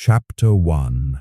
Chapter 1.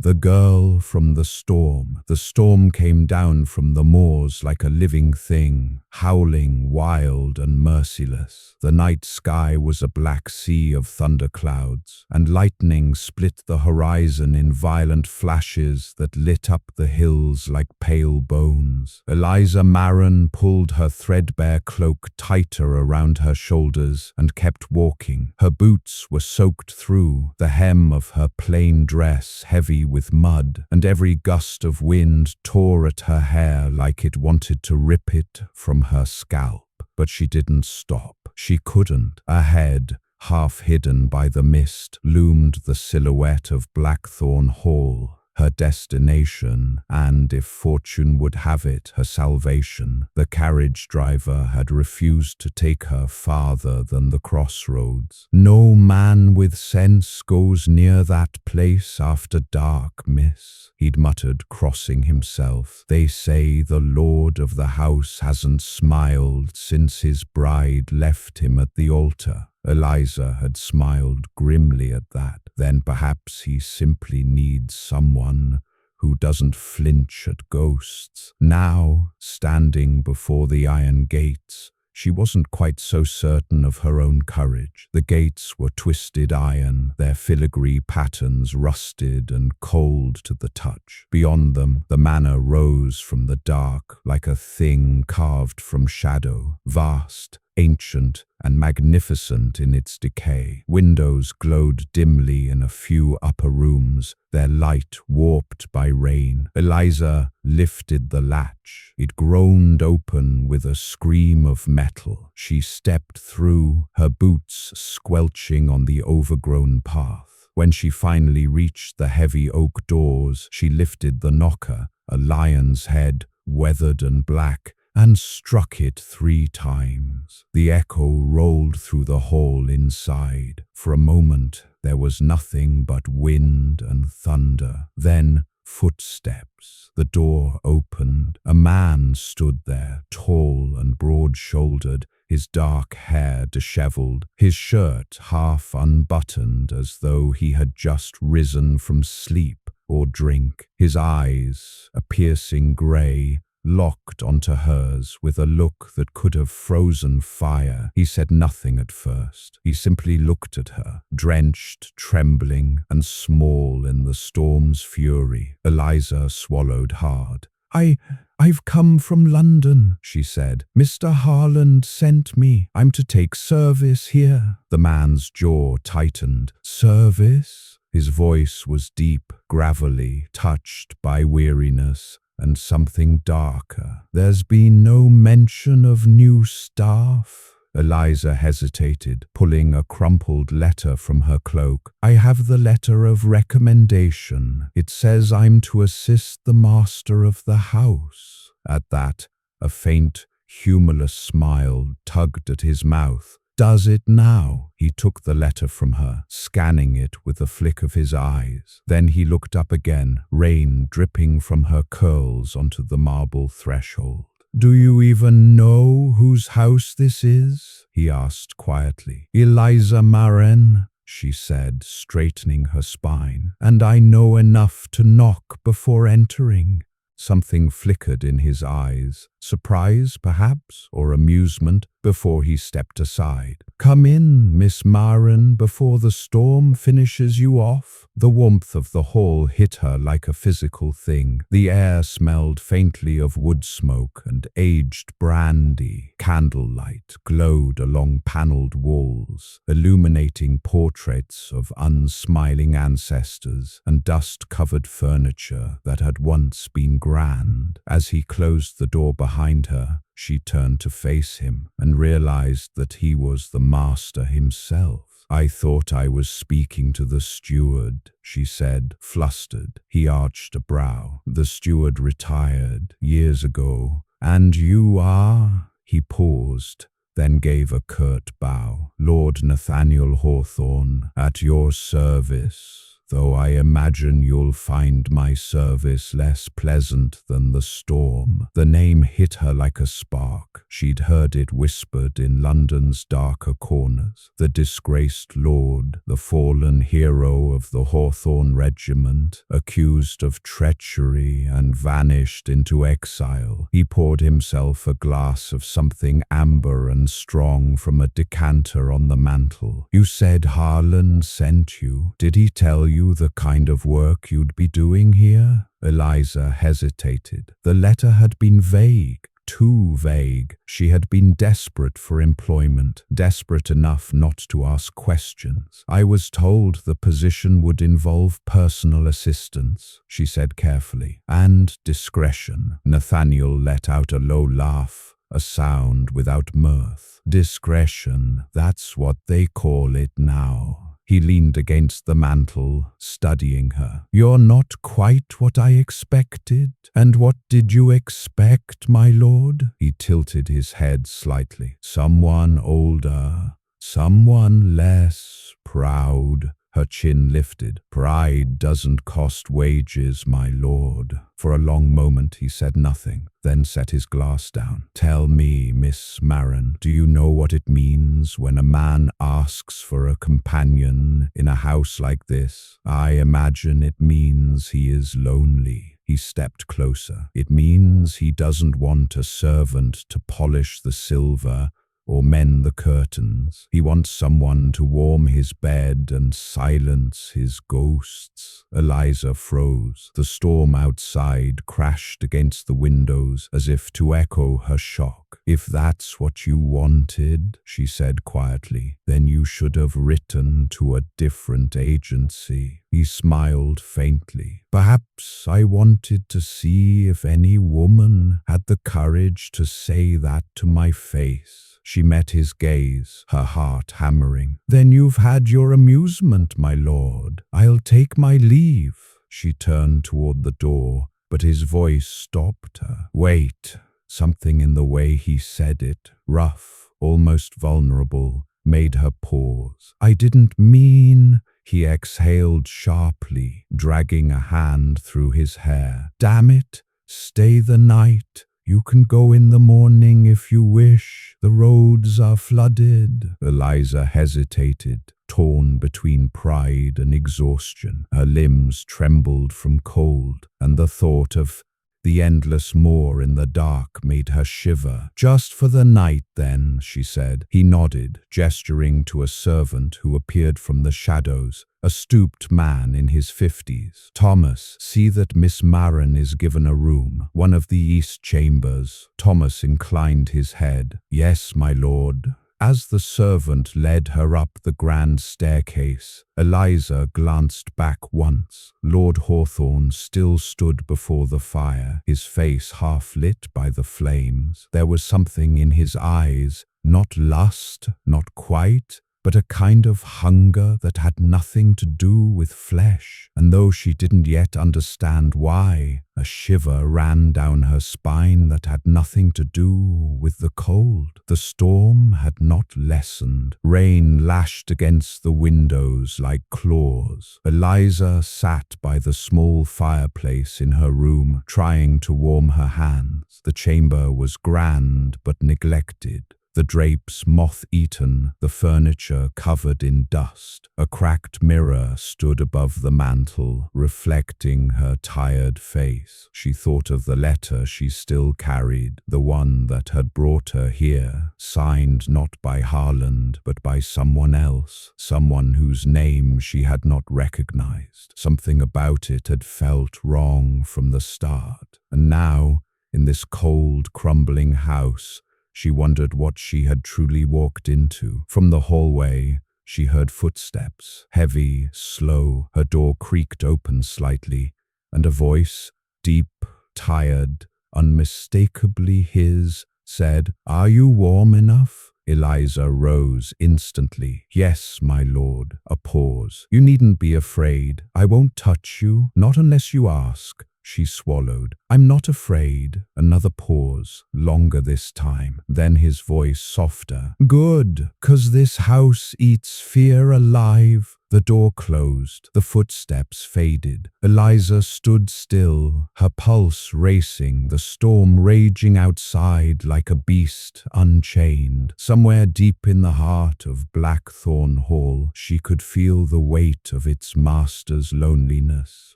The Girl from the Storm. The storm came down from the moors like a living thing, howling, wild and merciless. The night sky was a black sea of thunderclouds, and lightning split the horizon in violent flashes that lit up the hills like pale bones. Eliza Marin pulled her threadbare cloak tighter around her shoulders and kept walking. Her boots were soaked through, the hem of her plain dress heavy with mud, and every gust of wind tore at her hair like it wanted to rip it from her scalp. But she didn't stop. She couldn't. Ahead, half hidden by the mist, loomed the silhouette of Blackthorn Hall, her destination, and, if fortune would have it, her salvation. The carriage driver had refused to take her farther than the crossroads. "No man with sense goes near that place after dark, miss," he'd muttered, crossing himself. "They say the lord of the house hasn't smiled since his bride left him at the altar." Eliza had smiled grimly at that. Then perhaps he simply needs someone who doesn't flinch at ghosts. Now, standing before the iron gates, she wasn't quite so certain of her own courage. The gates were twisted iron, their filigree patterns rusted and cold to the touch. Beyond them, the manor rose from the dark like a thing carved from shadow, vast, ancient, and magnificent in its decay. Windows glowed dimly in a few upper rooms, their light warped by rain. Eliza lifted the latch. It groaned open with a scream of metal. She stepped through, her boots squelching on the overgrown path. When she finally reached the heavy oak doors, she lifted the knocker, a lion's head, weathered and black, and struck it 3 times. The echo rolled through the hall inside. For a moment, there was nothing but wind and thunder. Then, footsteps. The door opened. A man stood there, tall and broad-shouldered, his dark hair disheveled, his shirt half unbuttoned as though he had just risen from sleep or drink. His eyes, a piercing grey, locked onto hers with a look that could have frozen fire. He said nothing at first. He simply looked at her, drenched, trembling, and small in the storm's fury. Eliza swallowed hard. I've come from London," she said. "Mr. Harland sent me. I'm to take service here." The man's jaw tightened. "Service?" His voice was deep, gravelly, touched by weariness and something darker. "There's been no mention of new staff?" Eliza hesitated, pulling a crumpled letter from her cloak. "I have the letter of recommendation. It says I'm to assist the master of the house." At that, a faint, humorless smile tugged at his mouth. "Does it now?" He took the letter from her, scanning it with a flick of his eyes. Then he looked up again, rain dripping from her curls onto the marble threshold. "Do you even know whose house this is?" he asked quietly. "Eliza Marin," she said, straightening her spine. "And I know enough to knock before entering." Something flickered in his eyes, surprise perhaps, or amusement, before he stepped aside. "Come in, Miss Marin, before the storm finishes you off." The warmth of the hall hit her like a physical thing. The air smelled faintly of wood smoke and aged brandy. Candlelight glowed along panelled walls, illuminating portraits of unsmiling ancestors and dust-covered furniture that had once been grand. As he closed the door behind her, she turned to face him and realized that he was the master himself. "I thought I was speaking to the steward," she said, flustered. He arched a brow. "The steward retired years ago. And you are?" He paused, then gave a curt bow. "Lord Nathaniel Hawthorne, at your service." though I imagine you'll find my service less pleasant than the storm." The name hit her like a spark. She'd heard it whispered in London's darker corners. The disgraced lord, the fallen hero of the Hawthorne Regiment, accused of treachery and vanished into exile. He poured himself a glass of something amber and strong from a decanter on the mantel. "You said Harlan sent you. Did he tell you the kind of work you'd be doing here?" Eliza hesitated. The letter had been vague. Too vague. She had been desperate for employment, desperate enough not to ask questions. "I was told the position would involve personal assistance," she said carefully, "and discretion." Nathaniel let out a low laugh, a sound without mirth. "Discretion, that's what they call it now." He leaned against the mantel, studying her. "You're not quite what I expected. And what did you expect, my lord?" He tilted his head slightly. "Someone older, someone less proud." Her chin lifted. "Pride doesn't cost wages, my lord." For a long moment he said nothing, then set his glass down. "Tell me, Miss Marin, do you know what it means when a man asks for a companion in a house like this? I imagine it means he is lonely." He stepped closer. "It means he doesn't want a servant to polish the silver or mend the curtains. He wants someone to warm his bed and silence his ghosts." Eliza froze. The storm outside crashed against the windows as if to echo her shock. "If that's what you wanted," she said quietly, "then you should have written to a different agency." He smiled faintly. "Perhaps I wanted to see if any woman had the courage to say that to my face." She met his gaze, her heart hammering. "Then you've had your amusement, my lord. I'll take my leave." She turned toward the door, but his voice stopped her. "Wait." Something in the way he said it, rough, almost vulnerable, made her pause. "I didn't mean..." He exhaled sharply, dragging a hand through his hair. "Damn it, stay the night. You can go in the morning if you wish. The roads are flooded." Eliza hesitated, torn between pride and exhaustion. Her limbs trembled from cold, and the thought of the endless moor in the dark made her shiver. "Just for the night, then," she said. He nodded, gesturing to a servant who appeared from the shadows, a stooped man in his 50s. "Thomas, see that Miss Marin is given a room, one of the east chambers." Thomas inclined his head. "Yes, my lord." As the servant led her up the grand staircase, Eliza glanced back once. Lord Hawthorne still stood before the fire, his face half lit by the flames. There was something in his eyes, not lust, not quite, but a kind of hunger that had nothing to do with flesh. And though she didn't yet understand why, a shiver ran down her spine that had nothing to do with the cold. The storm had not lessened. Rain lashed against the windows like claws. Eliza sat by the small fireplace in her room, trying to warm her hands. The chamber was grand but neglected. The drapes moth-eaten, the furniture covered in dust. A cracked mirror stood above the mantel, reflecting her tired face. She thought of the letter she still carried, the one that had brought her here, signed not by Harland, but by someone else, someone whose name she had not recognized. Something about it had felt wrong from the start. And now, in this cold, crumbling house, she wondered what she had truly walked into. From the hallway, she heard footsteps, heavy, slow. Her door creaked open slightly, and a voice, deep, tired, unmistakably his, said, "Are you warm enough?" Eliza rose instantly. "Yes, my lord." A pause. "You needn't be afraid. I won't touch you, not unless you ask." She swallowed. "I'm not afraid." Another pause, longer this time. Then his voice softer. "Good, 'cause this house eats fear alive. The door closed, the footsteps faded. Eliza stood still, her pulse racing, the storm raging outside like a beast unchained. Somewhere deep in the heart of Blackthorn Hall, she could feel the weight of its master's loneliness,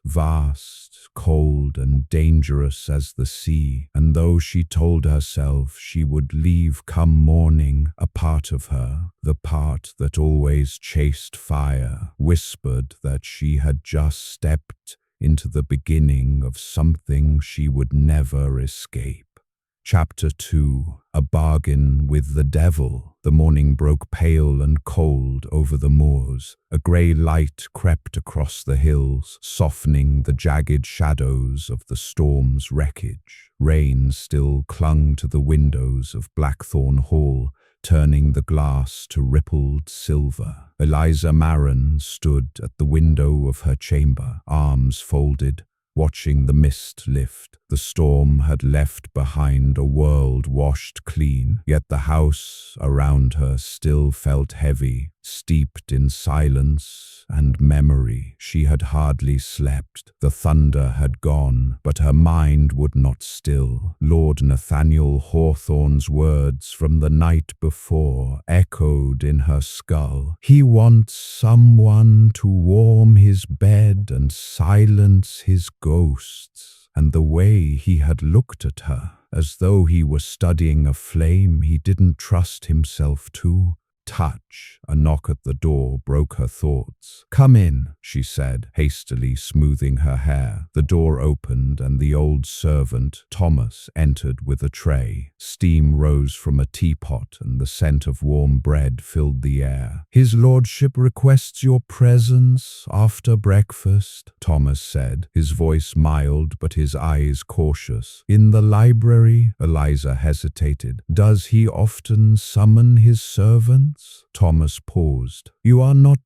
vast, cold, and dangerous as the sea. And though she told herself she would leave come morning, a part of her, the part that always chased fire, whispered that she had just stepped into the beginning of something she would never escape. Chapter 2. A Bargain with the Devil. The morning broke pale and cold over the moors. A grey light crept across the hills, softening the jagged shadows of the storm's wreckage. Rain still clung to the windows of Blackthorn Hall, turning the glass to rippled silver. Eliza Marin stood at the window of her chamber, arms folded, watching the mist lift. The storm had left behind a world washed clean, yet the house around her still felt heavy, steeped in silence and memory. She had hardly slept. The thunder had gone, but her mind would not still. Lord Nathaniel Hawthorne's words from the night before echoed in her skull. He wants someone to warm his bed and silence his ghosts. And the way he had looked at her, as though he were studying a flame he didn't trust himself to touch. A knock at the door broke her thoughts. "Come in," she said, hastily smoothing her hair. The door opened and the old servant, Thomas, entered with a tray. Steam rose from a teapot and the scent of warm bread filled the air. "His lordship requests your presence after breakfast," Thomas said, his voice mild but his eyes cautious. "In the library?" Eliza hesitated. "Does he often summon his servants?" Thomas paused. "You are not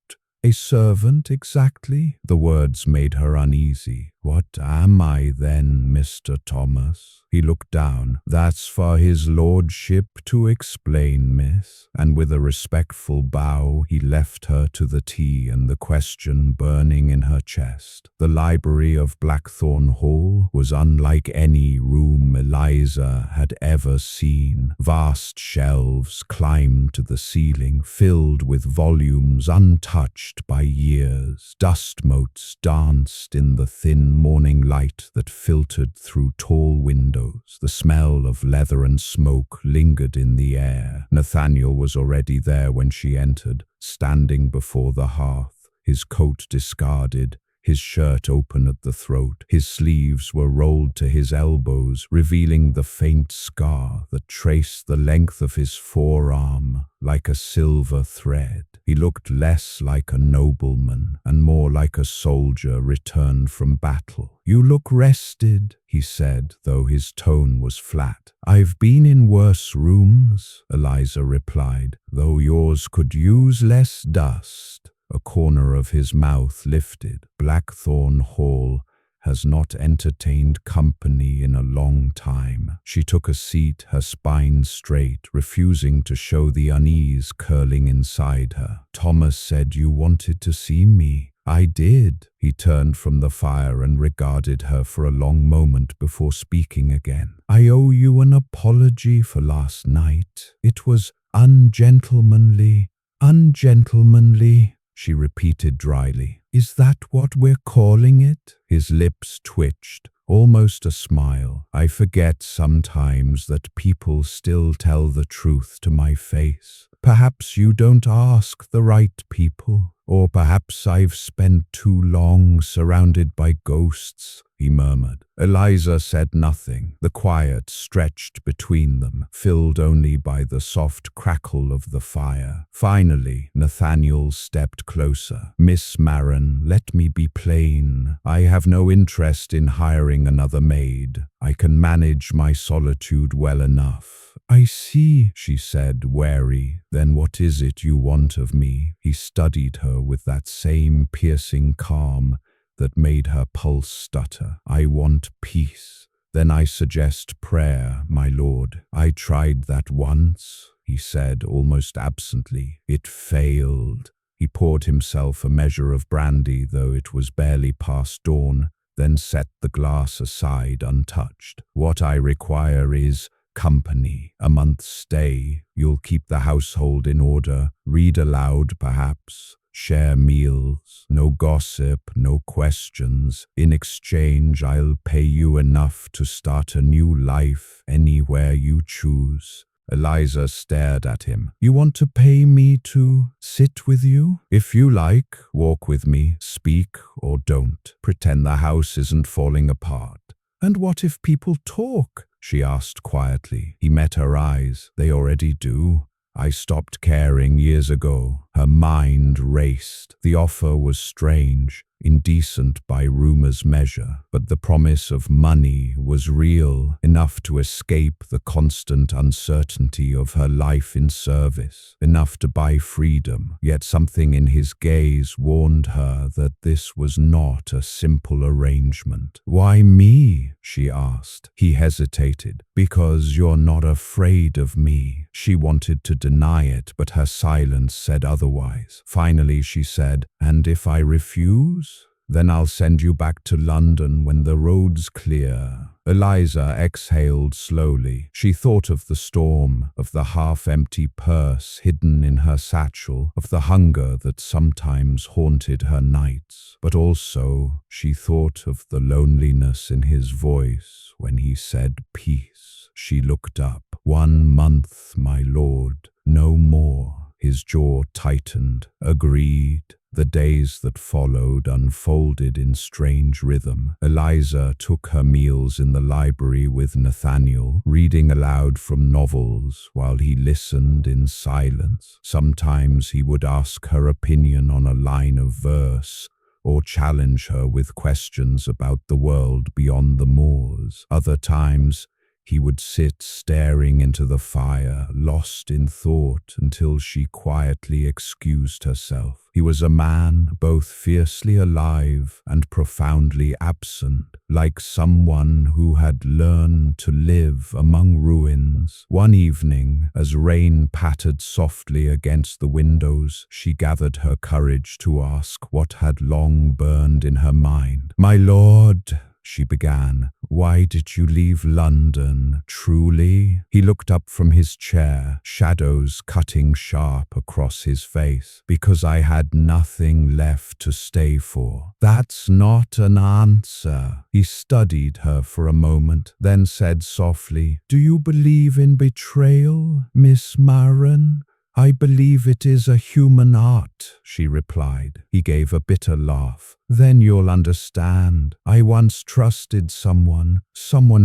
a servant exactly?" The words made her uneasy. "What am I then, Mr. Thomas?" He looked down. "That's for his lordship to explain, miss." And with a respectful bow, he left her to the tea and the question burning in her chest. The library of Blackthorn Hall was unlike any room Eliza had ever seen. Vast shelves climbed to the ceiling, filled with volumes untouched by years. Dust motes danced in the thin morning light that filtered through tall windows. The smell of leather and smoke lingered in the air. Nathaniel was already there when she entered, standing before the hearth, his coat discarded, his shirt open at the throat. His sleeves were rolled to his elbows, revealing the faint scar that traced the length of his forearm like a silver thread. He looked less like a nobleman and more like a soldier returned from battle. "You look rested," he said, though his tone was flat. "I've been in worse rooms," Eliza replied, "though yours could use less dust." A corner of his mouth lifted. "Blackthorn Hall has not entertained company in a long time." She took a seat, her spine straight, refusing to show the unease curling inside her. "Thomas said you wanted to see me." "I did." He turned from the fire and regarded her for a long moment before speaking again. "I owe you an apology for last night. It was ungentlemanly." "Ungentlemanly," she repeated dryly. "Is that what we're calling it?" His lips twitched, almost a smile. "I forget sometimes that people still tell the truth to my face. Perhaps you don't ask the right people, or perhaps I've spent too long surrounded by ghosts," he murmured. Eliza said nothing. The quiet stretched between them, filled only by the soft crackle of the fire. Finally, Nathaniel stepped closer. "Miss Marin, let me be plain. I have no interest in hiring another maid. I can manage my solitude well enough." "I see," she said, wary. "Then what is it you want of me?" He studied her with that same piercing calm that made her pulse stutter. "I want peace." "Then I suggest prayer, my lord." "I tried that once," he said almost absently. "It failed." He poured himself a measure of brandy, though it was barely past dawn, then set the glass aside untouched. "What I require is company, a month's stay. You'll keep the household in order, read aloud perhaps, share meals, no gossip, no questions. In exchange, I'll pay you enough to start a new life anywhere you choose." Eliza stared at him. "You want to pay me to sit with you? If you like, walk with me, speak or don't. Pretend the house isn't falling apart." "And what if people talk?" she asked quietly. He met her eyes. "They already do. I stopped caring years ago." Her mind raced. The offer was strange, indecent by rumor's measure, but the promise of money was real, enough to escape the constant uncertainty of her life in service, enough to buy freedom. Yet something in his gaze warned her that this was not a simple arrangement. "Why me?" she asked. He hesitated. "Because you're not afraid of me." She wanted to deny it, but her silence said otherwise. Finally she said, "And if I refuse? Then I'll send you back to London when the road's clear." Eliza exhaled slowly. She thought of the storm, of the half-empty purse hidden in her satchel, of the hunger that sometimes haunted her nights. But also she thought of the loneliness in his voice when he said peace. She looked up. "1 month, my lord, no more." His jaw tightened. "Agreed." The days that followed unfolded in strange rhythm. Eliza took her meals in the library with Nathaniel, reading aloud from novels while he listened in silence. Sometimes he would ask her opinion on a line of verse, or challenge her with questions about the world beyond the moors. Other times, he would sit staring into the fire, lost in thought, until she quietly excused herself. He was a man both fiercely alive and profoundly absent, like someone who had learned to live among ruins. One evening, as rain pattered softly against the windows, she gathered her courage to ask what had long burned in her mind. "My lord," she began, "why did you leave London, truly?" He looked up from his chair, shadows cutting sharp across his face. "Because I had nothing left to stay for." "That's not an answer." He studied her for a moment, then said softly, "Do you believe in betrayal, Miss Maren?" "I believe it is a human art," she replied. He gave a bitter laugh. "Then you'll understand. I once trusted someone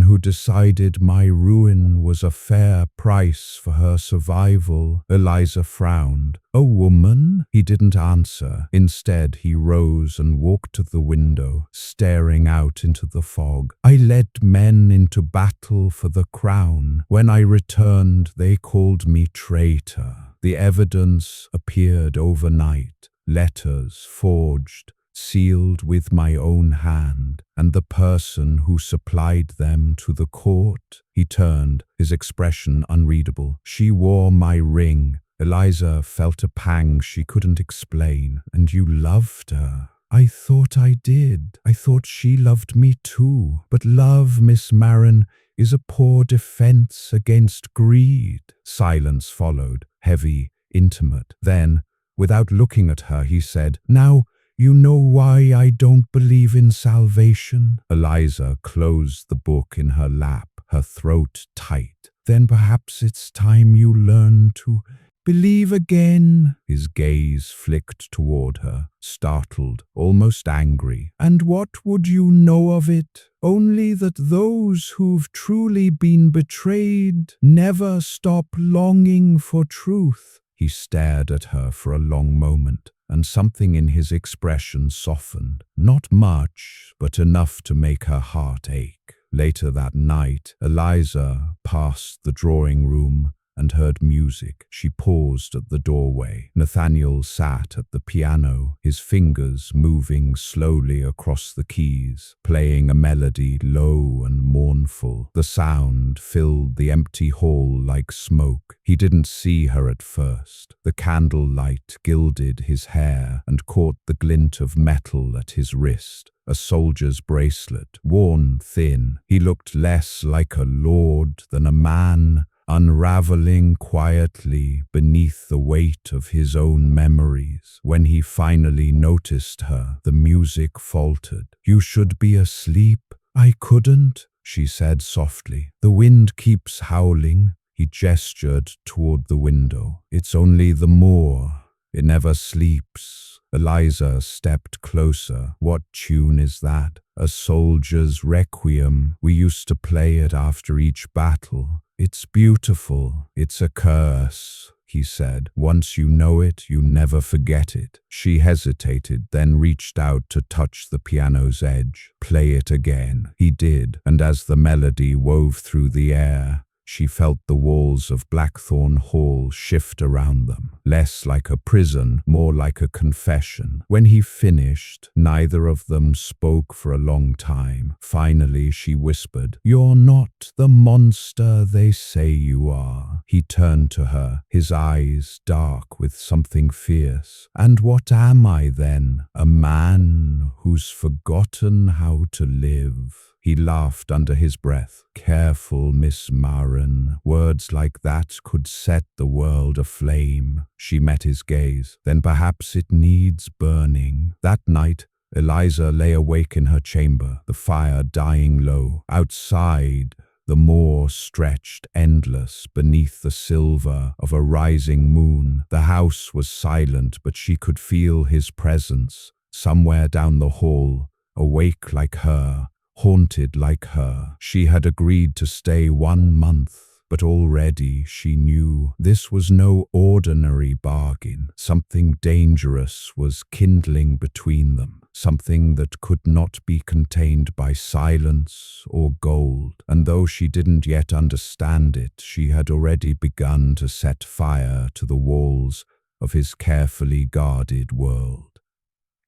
who decided my ruin was a fair price for her survival." Eliza frowned. "A woman?" He didn't answer. Instead, he rose and walked to the window, staring out into the fog. "I led men into battle for the crown. When I returned, they called me traitor. The evidence appeared overnight, letters forged, sealed with my own hand, and the person who supplied them to the court." He turned, his expression unreadable. "She wore my ring." Eliza felt a pang she couldn't explain. "And you loved her?" "I thought I did. I thought she loved me too. But love, Miss Maren, is a poor defense against greed." Silence followed, heavy, intimate. Then, without looking at her, he said, "Now, you know why I don't believe in salvation?" Eliza closed the book in her lap, her throat tight. "Then perhaps it's time you learn to believe again." His gaze flicked toward her, startled, almost angry. "And what would you know of it? Only that those who've truly been betrayed never stop longing for truth." He stared at her for a long moment, and something in his expression softened. Not much, but enough to make her heart ache. Later that night, Eliza passed the drawing room and heard music. She paused at the doorway. Nathaniel sat at the piano, his fingers moving slowly across the keys, playing a melody low and mournful. The sound filled the empty hall like smoke. He didn't see her at first. The candlelight gilded his hair and caught the glint of metal at his wrist. A soldier's bracelet, worn thin. He looked less like a lord than a man, unraveling quietly beneath the weight of his own memories. When he finally noticed her, the music faltered. "You should be asleep." "I couldn't," she said softly. "The wind keeps howling." He gestured toward the window. "It's only the moor. It never sleeps." Eliza stepped closer. "What tune is that?" "A soldier's requiem. We used to play it after each battle. It's beautiful." "It's a curse," he said. "Once you know it, you never forget it." She hesitated, then reached out to touch the piano's edge. "Play it again." He did, and as the melody wove through the air, she felt the walls of Blackthorn Hall shift around them, less like a prison, more like a confession. When he finished, neither of them spoke for a long time. Finally, she whispered, "You're not the monster they say you are." He turned to her, his eyes dark with something fierce. "And what am I then? A man who's forgotten how to live?" He laughed under his breath. "Careful, Miss Maren. Words like that could set the world aflame." She met his gaze. "Then perhaps it needs burning." That night, Eliza lay awake in her chamber, the fire dying low. Outside, the moor stretched endless beneath the silver of a rising moon. The house was silent, but she could feel his presence, somewhere down the hall, awake like her, haunted like her. She had agreed to stay 1 month, but already she knew this was no ordinary bargain. Something dangerous was kindling between them, something that could not be contained by silence or gold. And though she didn't yet understand it, she had already begun to set fire to the walls of his carefully guarded world.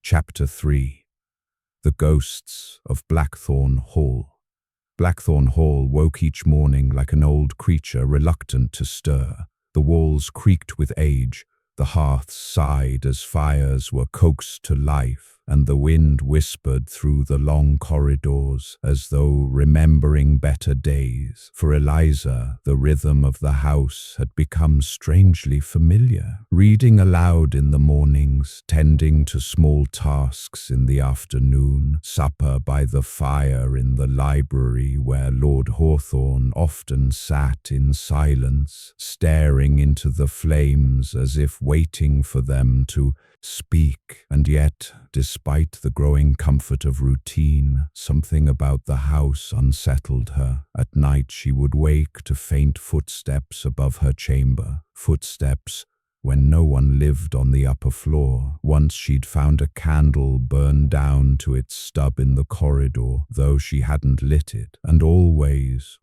Chapter 3. The Ghosts of Blackthorn Hall. Blackthorn Hall woke each morning like an old creature reluctant to stir. The walls creaked with age, the hearths sighed as fires were coaxed to life, and the wind whispered through the long corridors as though remembering better days. For Eliza, the rhythm of the house had become strangely familiar. Reading aloud in the mornings, tending to small tasks in the afternoon, supper by the fire in the library where Lord Hawthorne often sat in silence, staring into the flames as if waiting for them to speak. And yet, despite the growing comfort of routine, something about the house unsettled her. At night she would wake to faint footsteps above her chamber, footsteps when no one lived on the upper floor. Once she'd found a candle burned down to its stub in the corridor, though she hadn't lit it. And always,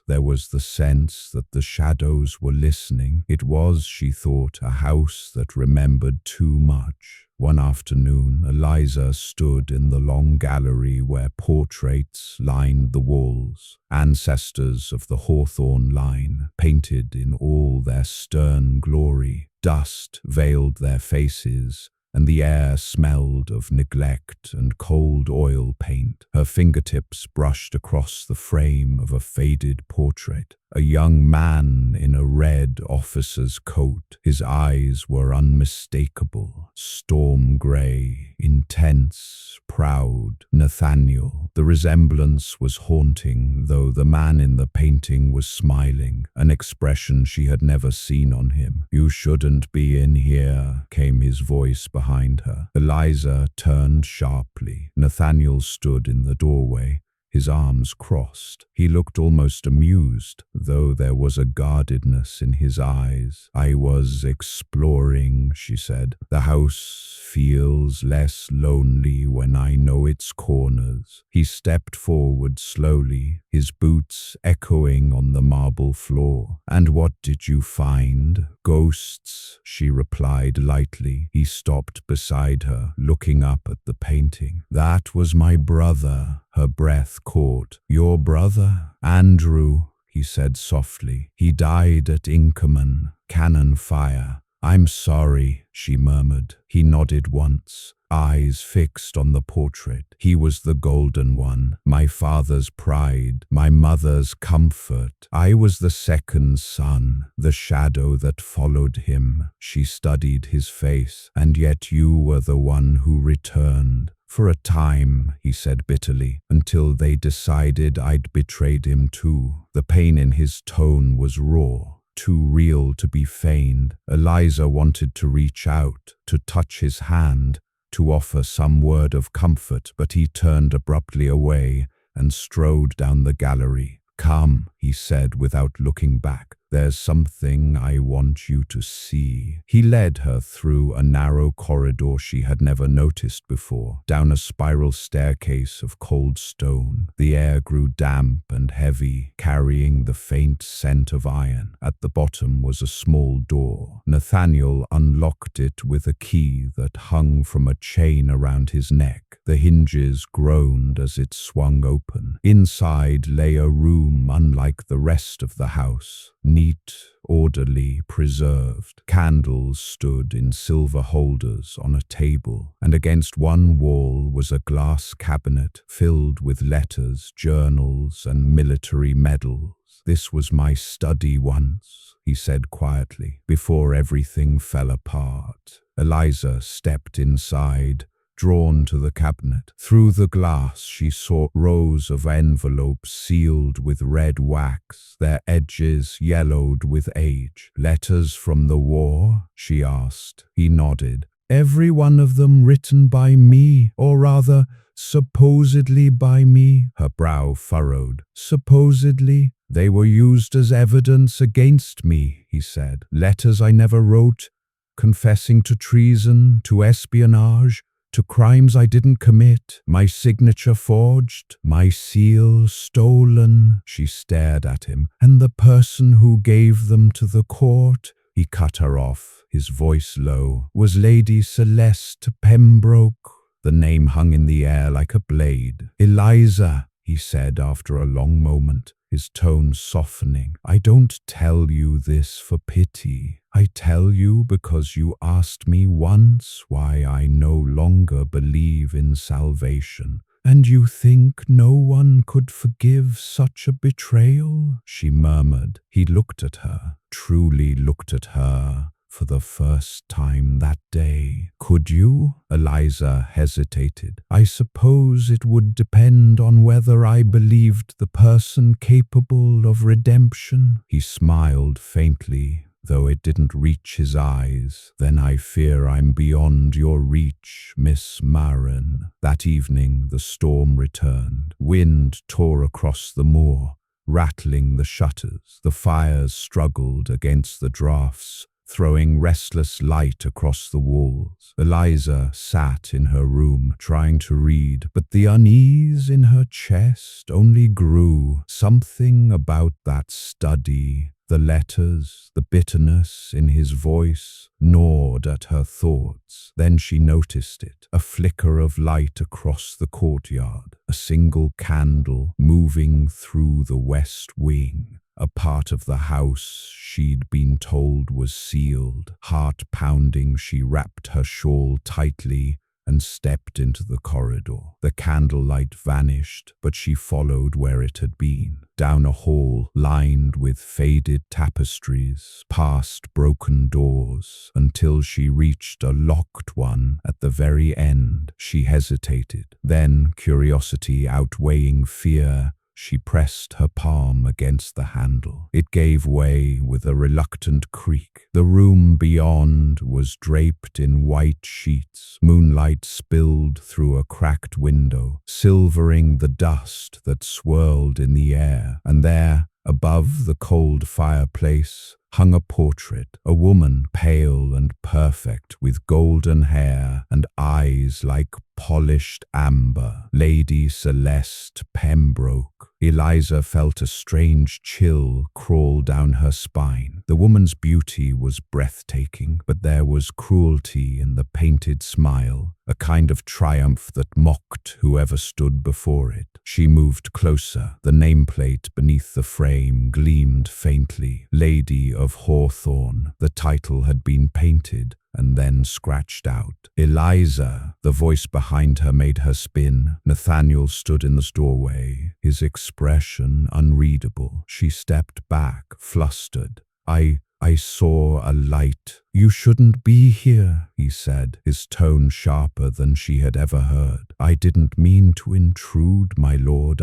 there was the sense that the shadows were listening. It was, she thought, a house that remembered too much. One afternoon, Eliza stood in the long gallery where portraits lined the walls, ancestors of the Hawthorne line, painted in all their stern glory. Dust veiled their faces, and the air smelled of neglect and cold oil paint. Her fingertips brushed across the frame of a faded portrait. A young man in a red officer's coat. His eyes were unmistakable, storm grey, intense, proud. Nathaniel. The resemblance was haunting, though the man in the painting was smiling, an expression she had never seen on him. "You shouldn't be in here," came his voice behind her. Eliza turned sharply. Nathaniel stood in the doorway, his arms crossed. He looked almost amused, though there was a guardedness in his eyes. "I was exploring," she said. "The house feels less lonely when I know its corners. He stepped forward slowly, his boots echoing on the marble floor. "And what did you find?" "Ghosts," she replied lightly. He stopped beside her, looking up at the painting. "That was my brother," her breath caught. "Your brother?" "Andrew," he said softly. "He died at Inkerman, cannon fire." "I'm sorry," she murmured. He nodded once, eyes fixed on the portrait. "He was the golden one, my father's pride, my mother's comfort. I was the second son, the shadow that followed him." She studied his face. "And yet you were the one who returned." "For a time," he said bitterly, "until they decided I'd betrayed him too." The pain in his tone was raw, too real to be feigned. Eliza wanted to reach out, to touch his hand, to offer some word of comfort, but he turned abruptly away and strode down the gallery. "Come," he said without looking back. "There's something I want you to see." He led her through a narrow corridor she had never noticed before, down a spiral staircase of cold stone. The air grew damp and heavy, carrying the faint scent of iron. At the bottom was a small door. Nathaniel unlocked it with a key that hung from a chain around his neck. The hinges groaned as it swung open. Inside lay a room unlike the rest of the house. Neat, orderly, preserved. Candles stood in silver holders on a table, and against one wall was a glass cabinet filled with letters, journals, and military medals. "This was my study once," he said quietly, "before everything fell apart." Eliza stepped inside, drawn to the cabinet. Through the glass she saw rows of envelopes sealed with red wax, their edges yellowed with age. "Letters from the war?" she asked. He nodded. "Every one of them written by me, or rather, supposedly by me." Her brow furrowed. "Supposedly? They were used as evidence against me," he said. "Letters I never wrote, confessing to treason, to espionage, to crimes I didn't commit. My signature forged, my seal stolen." She stared at him. "And the person who gave them to the court," he cut her off, his voice low, "was Lady Celeste Pembroke." The name hung in the air like a blade. "Eliza," he said after a long moment, his tone softening, "I don't tell you this for pity. I tell you because you asked me once why I no longer believe in salvation. And you think no one could forgive such a betrayal?" she murmured. He looked at her, truly looked at her, for the first time that day. "Could you?" Eliza hesitated. "I suppose it would depend on whether I believed the person capable of redemption." He smiled faintly, though it didn't reach his eyes. "Then I fear I'm beyond your reach, Miss Marin." That evening the storm returned. Wind tore across the moor, rattling the shutters. The fires struggled against the draughts, throwing restless light across the walls. Eliza sat in her room, trying to read, but the unease in her chest only grew. Something about that study, the letters, the bitterness in his voice, gnawed at her thoughts. Then she noticed it, a flicker of light across the courtyard, a single candle moving through the west wing. A part of the house she'd been told was sealed. Heart pounding, she wrapped her shawl tightly and stepped into the corridor. The candlelight vanished, but she followed where it had been, down a hall lined with faded tapestries, past broken doors, until she reached a locked one at the very end. She hesitated. Then, curiosity outweighing fear, she pressed her palm against the handle. It gave way with a reluctant creak. The room beyond was draped in white sheets. Moonlight spilled through a cracked window, silvering the dust that swirled in the air. And there, above the cold fireplace, hung a portrait, a woman pale and perfect with golden hair and eyes like polished amber, Lady Celeste Pembroke. Eliza felt a strange chill crawl down her spine. The woman's beauty was breathtaking, but there was cruelty in the painted smile, a kind of triumph that mocked whoever stood before it. She moved closer. The nameplate beneath the frame gleamed faintly. Lady of Hawthorne. The title had been painted and then scratched out. Eliza, the voice behind her made her spin. Nathaniel stood in the doorway, his expression unreadable. She stepped back, flustered. I saw a light. You shouldn't be here, he said, his tone sharper than she had ever heard. I didn't mean to intrude, my lord.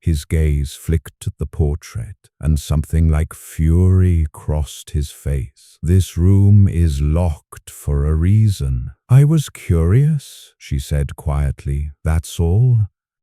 His gaze flicked at the portrait, and something like fury crossed his face. This room is locked for a reason. I was curious, she said quietly. That's all.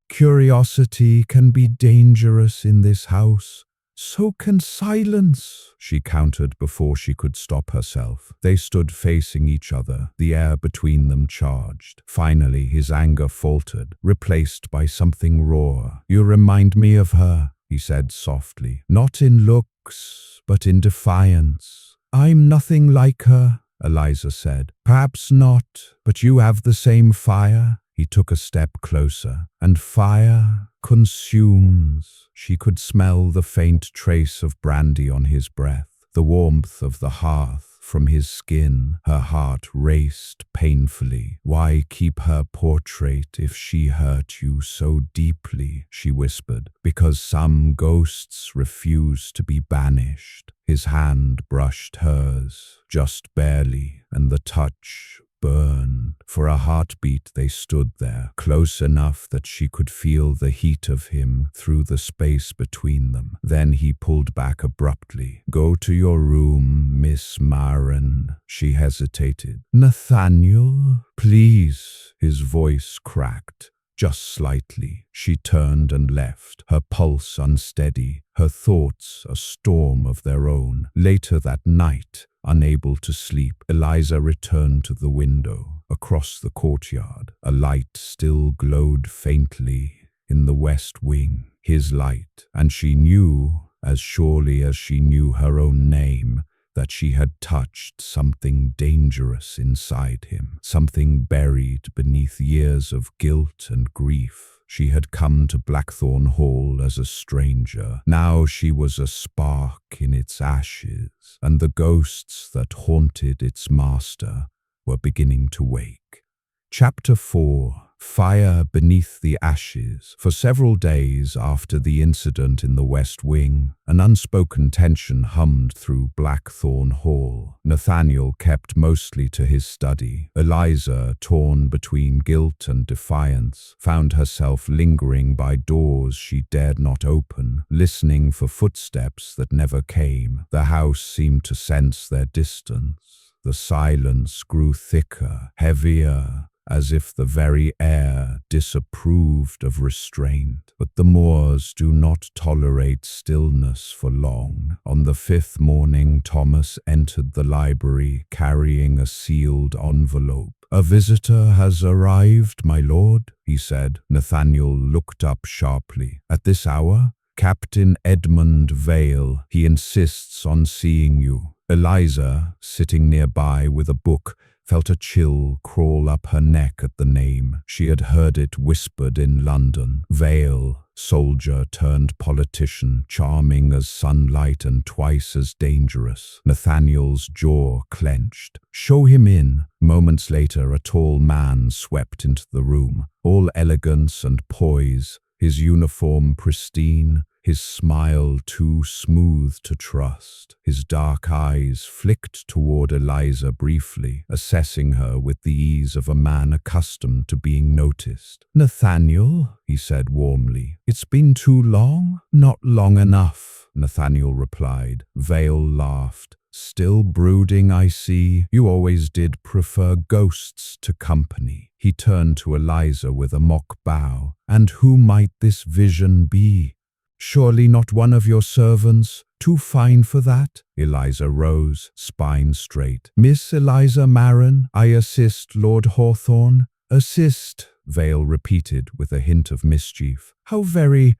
Curiosity can be dangerous in this house. So can silence, she countered before she could stop herself. They stood facing each other, the air between them charged. Finally, his anger faltered, replaced by something raw. You remind me of her, he said softly. Not in looks, but in defiance. I'm nothing like her, Eliza said. Perhaps not, but you have the same fire. He took a step closer, and fire consumes. She could smell the faint trace of brandy on his breath, the warmth of the hearth from his skin. Her heart raced painfully. Why keep her portrait if she hurt you so deeply, she whispered. Because some ghosts refuse to be banished. His hand brushed hers, just barely, and the touch burned. For a heartbeat they stood there, close enough that she could feel the heat of him through the space between them. Then he pulled back abruptly. Go to your room, Miss Maren. She hesitated. Nathaniel, please. His voice cracked. Just slightly. She turned and left, her pulse unsteady, her thoughts a storm of their own. Later that night, unable to sleep, Eliza returned to the window. Across the courtyard, a light still glowed faintly in the west wing. His light, and she knew, as surely as she knew her own name, that she had touched something dangerous inside him, something buried beneath years of guilt and grief. She had come to Blackthorn Hall as a stranger. Now she was a spark in its ashes, and the ghosts that haunted its master were beginning to wake. Chapter 4. Fire Beneath the Ashes. For several days after the incident in the West Wing, an unspoken tension hummed through Blackthorn Hall. Nathaniel kept mostly to his study. Eliza, torn between guilt and defiance, found herself lingering by doors she dared not open, listening for footsteps that never came. The house seemed to sense their distance. The silence grew thicker, heavier, as if the very air disapproved of restraint. But the Moors do not tolerate stillness for long. On the fifth morning, Thomas entered the library carrying a sealed envelope. A visitor has arrived, my lord, he said. Nathaniel looked up sharply. At this hour? Captain Edmund Vale. He insists on seeing you. Eliza, sitting nearby with a book, felt a chill crawl up her neck at the name. She had heard it whispered in London. Vale, soldier turned politician, charming as sunlight and twice as dangerous. Nathaniel's jaw clenched. Show him in. Moments later, a tall man swept into the room, all elegance and poise, his uniform pristine, his smile too smooth to trust. His dark eyes flicked toward Eliza briefly, assessing her with the ease of a man accustomed to being noticed. Nathaniel, he said warmly, it's been too long? Not long enough, Nathaniel replied. Vale laughed. Still brooding, I see. You always did prefer ghosts to company. He turned to Eliza with a mock bow. And who might this vision be? Surely not one of your servants, too fine for that? Eliza rose, spine straight. Miss Eliza Marin, I assist Lord Hawthorne. Assist, Vale repeated with a hint of mischief. How very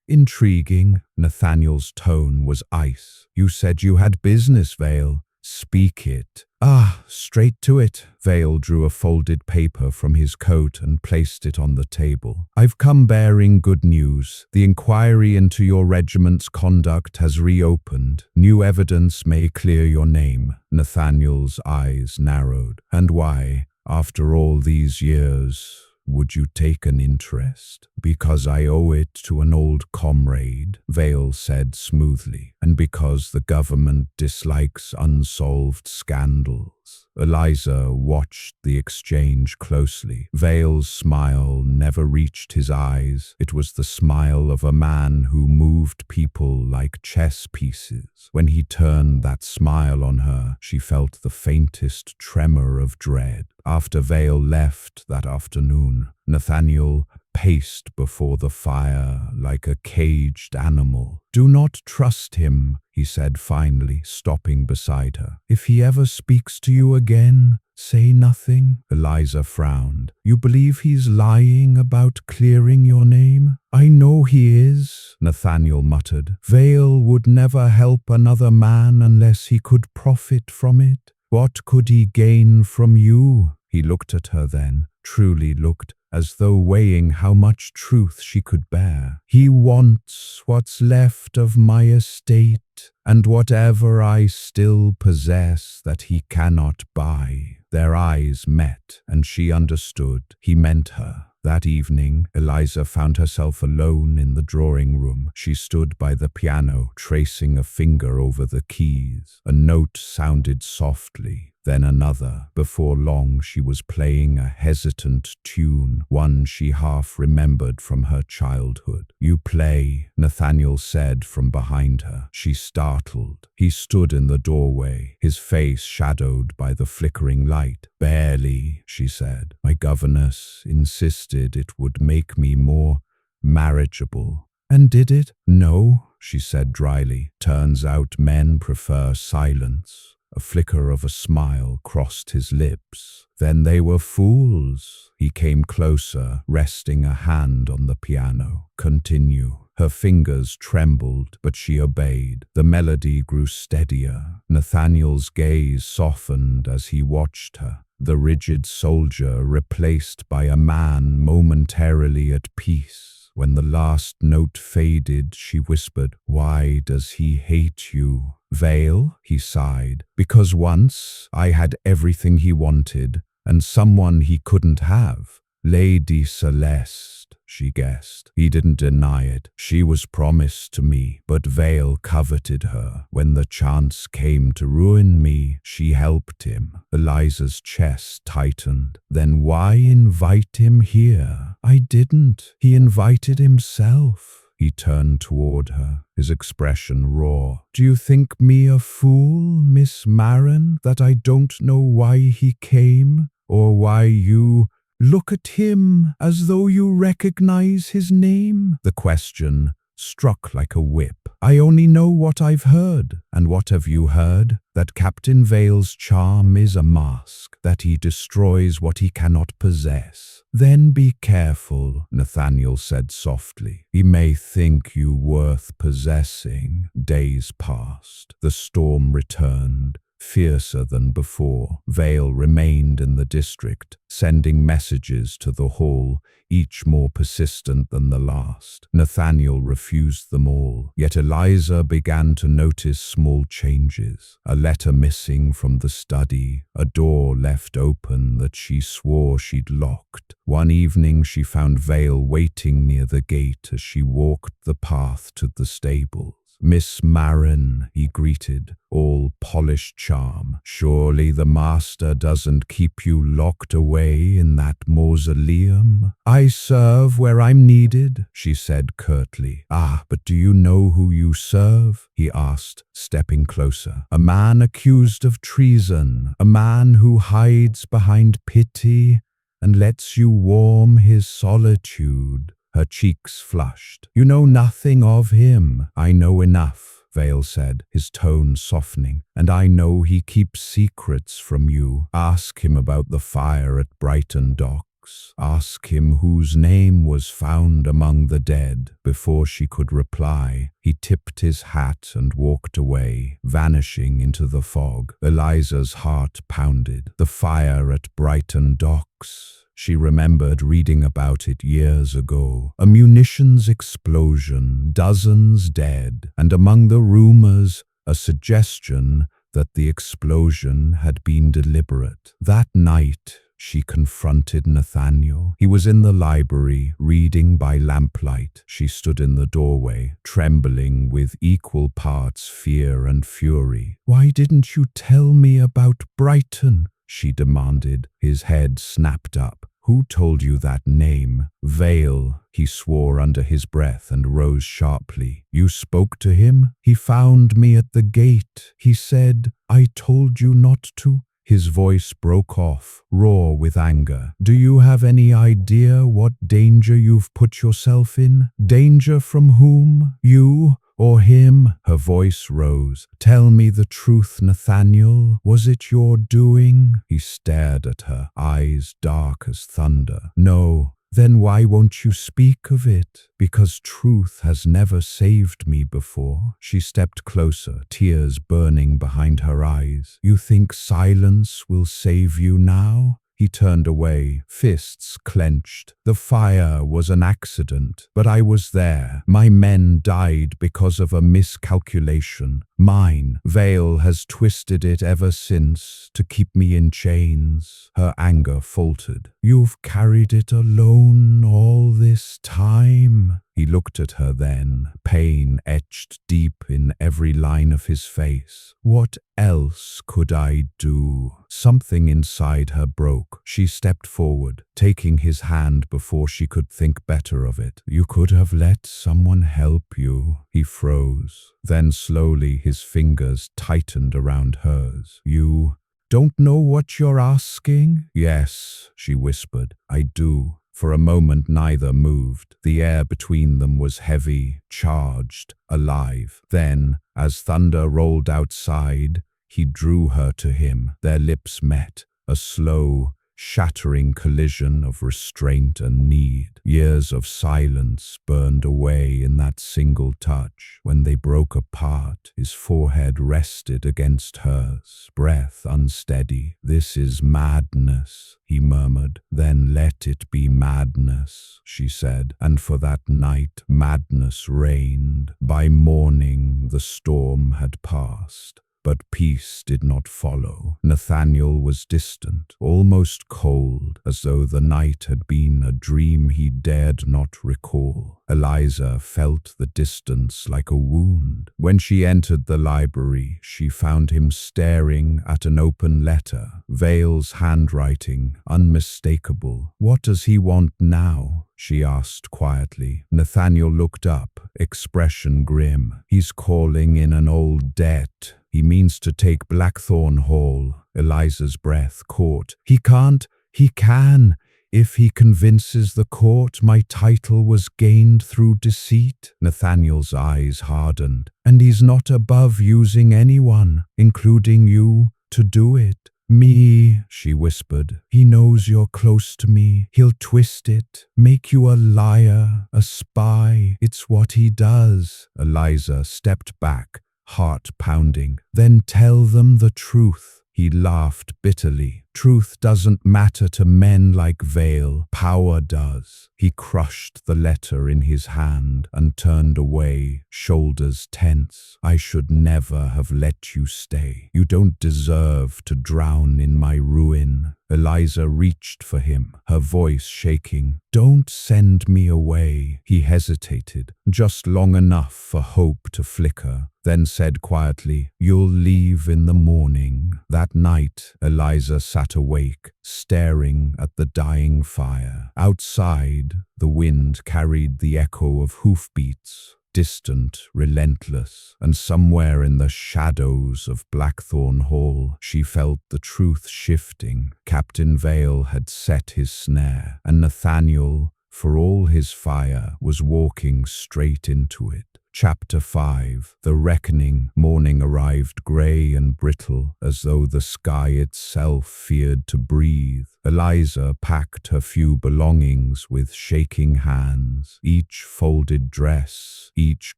intriguing. Nathaniel's tone was ice. You said you had business, Vale. Speak it. Ah, straight to it. Vale drew a folded paper from his coat and placed it on the table. I've come bearing good news. The inquiry into your regiment's conduct has reopened. New evidence may clear your name. Nathaniel's eyes narrowed. And why, after all these years, would you take an interest? Because I owe it to an old comrade, Vale said smoothly, and because the government dislikes unsolved scandals. Eliza watched the exchange closely. Vale's smile never reached his eyes. It was the smile of a man who moved people like chess pieces. When he turned that smile on her, she felt the faintest tremor of dread. After Vale left that afternoon, Nathaniel paced before the fire like a caged animal. Do not trust him, he said finally, stopping beside her. If he ever speaks to you again, say nothing. Eliza frowned. You believe he's lying about clearing your name? I know he is, Nathaniel muttered. Vale would never help another man unless he could profit from it. What could he gain from you? He looked at her then, truly looked, as though weighing how much truth she could bear. He wants what's left of my estate, and whatever I still possess that he cannot buy. Their eyes met, and she understood. He meant her. That evening, Eliza found herself alone in the drawing room. She stood by the piano, tracing a finger over the keys. A note sounded softly, then another. Before long, she was playing a hesitant tune, one she half remembered from her childhood. You play, Nathaniel said from behind her. She startled. He stood in the doorway, his face shadowed by the flickering light. Barely, she said. My governess insisted it would make me more marriageable. And did it? No, she said dryly. Turns out men prefer silence. A flicker of a smile crossed his lips. Then they were fools. He came closer, resting a hand on the piano. Continue. Her fingers trembled, but she obeyed. The melody grew steadier. Nathaniel's gaze softened as he watched her. The rigid soldier replaced by a man momentarily at peace. When the last note faded, she whispered, "Why does he hate you?" "Vale," he sighed, "because once I had everything he wanted, and someone he couldn't have. Lady Celeste," she guessed. He didn't deny it. She was promised to me, but Vale coveted her. When the chance came to ruin me, she helped him. Eliza's chest tightened. Then why invite him here? I didn't. He invited himself. He turned toward her, his expression raw. Do you think me a fool, Miss Marin, that I don't know why he came, or why you look at him as though you recognize his name? The question struck like a whip. I only know what I've heard. And what have you heard? That Captain Vale's charm is a mask, that he destroys what he cannot possess. Then be careful, Nathaniel said softly. He may think you worth possessing. Days passed. The storm returned. Fiercer than before, Vale remained in the district, sending messages to the hall, each more persistent than the last. Nathaniel refused them all, yet Eliza began to notice small changes. A letter missing from the study, a door left open that she swore she'd locked. One evening she found Vale waiting near the gate as she walked the path to the stables. Miss Marin, he greeted, all polished charm. Surely the master doesn't keep you locked away in that mausoleum? I serve where I'm needed, she said curtly. Ah, but do you know who you serve? He asked, stepping closer. A man accused of treason, a man who hides behind pity and lets you warm his solitude. her cheeks flushed. "You know nothing of him." "I know enough," Vale said, his tone softening, "and I know he keeps secrets from you. Ask him about the fire at Brighton Docks. Ask him whose name was found among the dead." Before she could reply, he tipped his hat and walked away, vanishing into the fog. Eliza's heart pounded. The fire at Brighton Docks. She remembered reading about it years ago. A munitions explosion, dozens dead, and among the rumors, a suggestion that the explosion had been deliberate. That night, she confronted Nathaniel. He was in the library, reading by lamplight. She stood in the doorway, trembling with equal parts fear and fury. "Why didn't you tell me about Brighton?" she demanded. His head snapped up. "Who told you that name?" "Vale," he swore under his breath and rose sharply. "You spoke to him? He found me at the gate. He said, 'I told you not to.'" His voice broke off, raw with anger. "Do you have any idea what danger you've put yourself in? Danger from whom? You or him?" Her voice rose. "Tell me the truth, Nathaniel. Was it your doing?" He stared at her, eyes dark as thunder. "No." "Then why won't you speak of it?" "Because truth has never saved me before." She stepped closer, tears burning behind her eyes. "You think silence will save you now?" He turned away, fists clenched. "The fire was an accident, but I was there. My men died because of a miscalculation. Mine. Vale has twisted it ever since to keep me in chains." Her anger faltered. "You've carried it alone all this time." He looked at her then, pain etched deep in every line of his face. "What else could I do?" Something inside her broke. She stepped forward, taking his hand before she could think better of it. "You could have let someone help you." He froze. Then slowly his fingers tightened around hers. "You don't know what you're asking?" "Yes," she whispered, "I do." For a moment neither moved. The air between them was heavy, charged, alive. Then, as thunder rolled outside, he drew her to him. Their lips met, a slow, shattering collision of restraint and need. Years of silence burned away in that single touch. When they broke apart, his forehead rested against hers, breath unsteady. "This is madness," he murmured. "Then let it be madness," she said. And for that night, madness reigned. By morning, the storm had passed. But peace did not follow. Nathaniel was distant, almost cold, as though the night had been a dream he dared not recall. Eliza felt the distance like a wound. When she entered the library, she found him staring at an open letter, Vale's handwriting, unmistakable. "What does he want now?" she asked quietly. Nathaniel looked up, expression grim. "He's calling in an old debt. He means to take Blackthorn Hall." Eliza's breath caught. "He can't." "He can. If he convinces the court my title was gained through deceit." Nathaniel's eyes hardened. "And he's not above using anyone, including you, to do it." "Me," she whispered. "He knows you're close to me. He'll twist it, make you a liar, a spy. It's what he does." Eliza stepped back, heart pounding. "Then tell them the truth." He laughed bitterly. "Truth doesn't matter to men like Vale. Power does." He crushed the letter in his hand and turned away, shoulders tense. "I should never have let you stay. You don't deserve to drown in my ruin." Eliza reached for him, her voice shaking. "Don't send me away." He hesitated, just long enough for hope to flicker, then said quietly, "You'll leave in the morning." That night, Eliza sat awake, staring at the dying fire. Outside, the wind carried the echo of hoofbeats, distant, relentless, and somewhere in the shadows of Blackthorn Hall, she felt the truth shifting. Captain Vale had set his snare, and Nathaniel, for all his fire, was walking straight into it. Chapter 5. The Reckoning. Morning arrived grey and brittle, as though the sky itself feared to breathe. Eliza packed her few belongings with shaking hands. Each folded dress, each